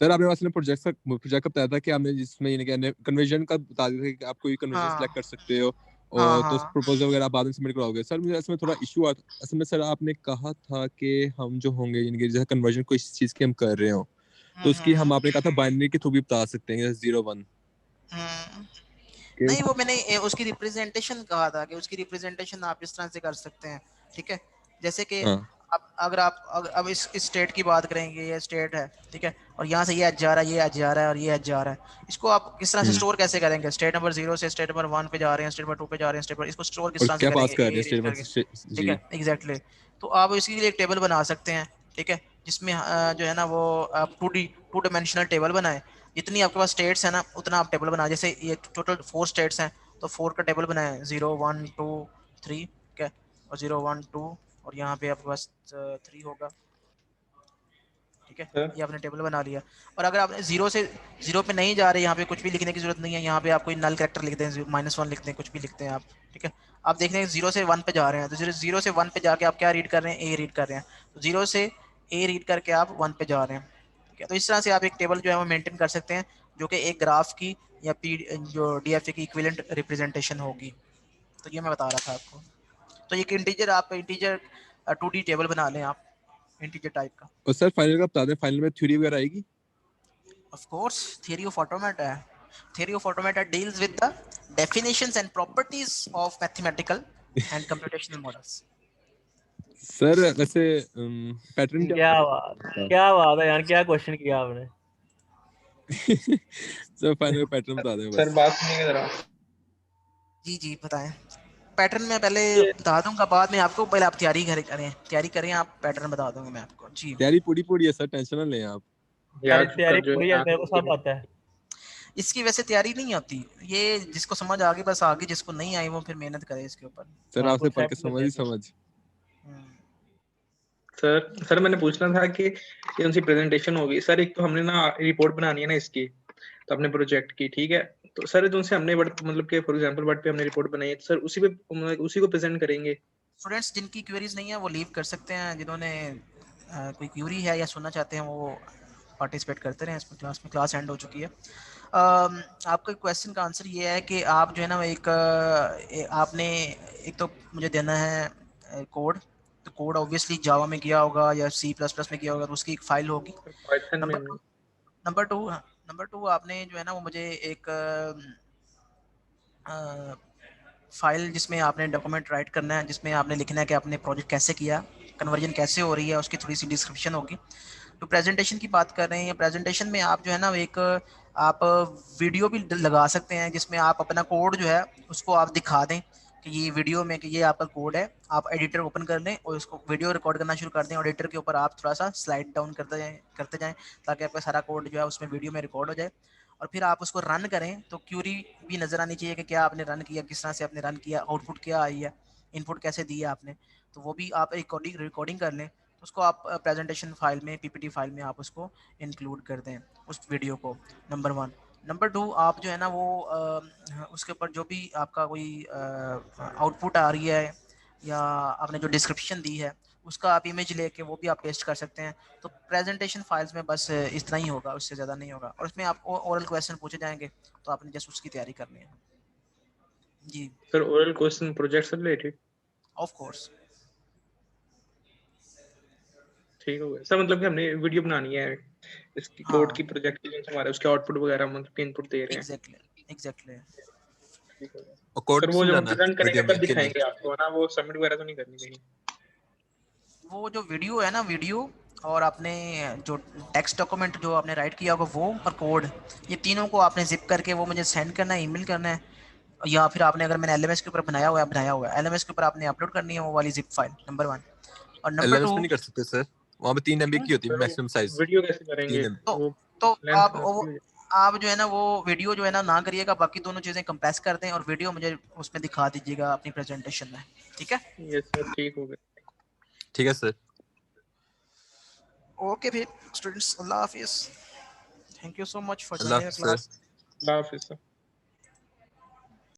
सर आपने वास्ते प्रोजेक्ट का बताया था कि आपने जिसमें यानी कि कन्वर्जन का बता दिया था कि आप कोई कन्वर्जन हाँ। सिलेक्ट कर सकते हो और हाँ, तो हाँ। प्रपोजल वगैरह बाद में सबमिट कराओगे। सर मुझे इसमें थोड़ा इशू आता है। असल में सर आपने कहा था कि हम जो होंगे यानी कि जैसे कन्वर्जन को इस चीज के हम कर रहे हो तो उसकी हम आपने कहा था बाइनरी के थ्रू भी बता सकते हैं, 0-1। नहीं वो मैंने उसकी रिप्रेजेंटेशन कहा था कि उसकी रिप्रेजेंटेशन आप इस तरह से कर सकते हैं, ठीक है। जैसे कि अब इस स्टेट की बात करेंगे, ये स्टेट है, ठीक है, और यहाँ से ये एज जा रहा है, ये एज जा रहा है और ये एज जा रहा है। इसको आप किस तरह से स्टोर कैसे करेंगे? स्टेट नंबर 0 से स्टेट नंबर 1 पे जा रहे हैं, स्टेट नंबर 2 पे जा रहे हैं, स्टेट नंबर, इसको स्टोर किस तरह से करेंगे? ठीक है, एग्जैक्टली। तो आप इसके लिए एक टेबल बना सकते हैं, ठीक है, जिसमें जो है ना वो आप 2 डायमेंशनल टेबल बनाए। जितनी आपके पास स्टेट्स है ना उतना आप टेबल बनाए। जैसे ये टोटल 4 स्टेट्स हैं तो 4 का टेबल बनाए, 0 1 2 3, ठीक है, और 0 1 2, और यहाँ पे आपके पास 3 होगा, ठीक है, ये आपने टेबल बना लिया। और अगर आपने 0 पे नहीं जा रहे, यहाँ पे कुछ भी लिखने की जरूरत नहीं है, यहाँ पे आप कोई नल कैरेक्टर लिख दें, -1 लिखते हैं, कुछ भी लिखते हैं आप, ठीक है। आप देख रहे हैं 0 से 1 पे जा रहे हैं, तो 0 से 1 पे जाके आप क्या रीड कर रहे हैं? ए रीड कर रहे हैं। तो 0 से ए रीड करके आप 1 पे जा रहे हैं, ठीक है। तो इस तरह से आप एक टेबल जो है वो मेंटेन कर सकते हैं, जो कि एक ग्राफ की या जो DFA की इक्विवेलेंट रिप्रेजेंटेशन होगी। तो ये मैं बता रहा था आपको। तो एक इंटीजर 2D टेबल बना लें आप, इंटीजर टाइप का। और सर फाइनल का बता दें, फाइनल में थ्योरी वगैरह आएगी? Of course, theory of automata. Theory of automata deals with the definitions and properties of mathematical and computational models. Sir वैसे पैटर्न क्या बात है यार, क्या क्वेश्चन किया आपने? सर फाइनल पैटर्न बता दें बस। सर बात सुनिए जरा। जी बताएं। पैटर्न मैं पहले बता दूंगा, बाद में आपको, पहले आप तैयारी करें, आप पैटर्न बता दूंगा मैं आपको। जी तैयारी पूरी है सर, टेंशन ना लें आप। यार तैयारी पूरी है, मेरे को सब आता है। इसकी वैसे तैयारी नहीं होती, ये जिसको समझ आ गई बस आ गई, जिसको नहीं आई वो फिर मेहनत करे इसके ऊपर। सर आपसे पढ़ के समझ। सर मैंने पूछना था कि ये उनकी प्रेजेंटेशन होगी सर, एक तो हमने ना रिपोर्ट बनानी है ना इसकी, तो अपने प्रोजेक्ट की, ठीक है। तो सर उनसे हमने मतलब कि फॉर एग्जांपल वर्ड पे हमने रिपोर्ट बनाई है, तो सर उसी को प्रेजेंट करेंगे। स्टूडेंट्स जिनकी क्वेरीज नहीं है वो लीव कर सकते हैं, जिन्होंने कोई क्वेरी है या सुनना चाहते हैं वो पार्टिसिपेट करते रहे इसमें। क्लास एंड हो चुकी है। आपका क्वेश्चन का आंसर ये है कि आप जो है ना आपने एक तो मुझे देना है कोड, तो कोड ऑब्वियसली जावा में किया होगा या C++ में किया होगा, तो उसकी एक फाइल होगी। नंबर टू आपने जो है ना वो मुझे एक फाइल जिसमें आपने डॉक्यूमेंट राइट करना है, जिसमें आपने लिखना है कि आपने प्रोजेक्ट कैसे किया, कन्वर्जन कैसे हो रही है, उसकी थोड़ी सी डिस्क्रिप्शन होगी। तो प्रेजेंटेशन की बात कर रहे हैं, प्रेजेंटेशन में आप जो है ना आप वीडियो भी लगा सकते हैं, जिसमें आप अपना कोड जो है उसको आप दिखा दें कि ये वीडियो में कि ये आपका कोड है। आप एडिटर ओपन कर लें और उसको वीडियो रिकॉर्ड करना शुरू कर दें, और एडिटर के ऊपर आप थोड़ा सा स्लाइड डाउन करते जाएं ताकि आपका सारा कोड जो है उसमें वीडियो में रिकॉर्ड हो जाए। और फिर आप उसको रन करें तो क्यूरी भी नज़र आनी चाहिए कि क्या आपने रन किया, किस तरह से आपने रन किया, आउटपुट क्या आई है, इनपुट कैसे दिया आपने, तो वो भी आप रिकॉर्डिंग कर लें। उसको आप प्रेजेंटेशन फाइल में, PPT फाइल में आप उसको इंक्लूड कर दें उस वीडियो को, नंबर 1। नंबर 2 आप जो है ना वो उसके ऊपर जो भी आपका कोई आउटपुट आ रही है या आपने जो डिस्क्रिप्शन दी है उसका आप इमेज लेके वो भी आप पेस्ट कर सकते हैं। तो प्रेजेंटेशन फाइल्स में बस इतना ही होगा, उससे ज़्यादा नहीं होगा। और उसमें आपको ओरल क्वेश्चन पूछे जाएंगे तो आपने जस्ट उसकी तैयारी करनी है। जी सर ओरल क्वेश्चन प्रोजेक्ट से रिलेटेड? Of course. ठीक हो गया सर, मतलब कि हमने वीडियो बनानी है इसकी कोड की, प्रोजेक्ट की, जो हमारा उसके आउटपुट वगैरह मतलब इनपुट दे रहे हैं। एग्जैक्टली। और कोड वो जब हम प्रेजेंट करेंगे तब दिखाएंगे आपको ना, वो सबमिट वगैरह तो नहीं करनी कहीं? वो जो वीडियो है ना, वीडियो और आपने जो टेक्स्ट डॉक्यूमेंट जो आपने राइट किया होगा वो, और कोड, ये तीनों को आपने जिप करके वो मुझे सेंड करना है, ईमेल करना है, या फिर आपने अगर मैंने LMS के ऊपर बनाया हुआ है LMS के ऊपर आपने अपलोड करनी है वो वाली जिप फाइल, नंबर 1। और नंबर 2 नहीं कर सकते सर, वहाँ पे 3 MB की होती है मैक्सिमम साइज। वीडियो कैसे करेंगे? तो आप जो है ना वो वीडियो जो है ना करिएगा, बाकी दोनों चीजें कंप्रेस कर दें और वीडियो मुझे उसमें दिखा दीजिएगा अपनी प्रेजेंटेशन में, ठीक है? यस सर, ठीक हो गया। ठीक है सर। ओके फिर students, Allah Hafiz. Thank you so much for joining the class. Allah Hafiz sir.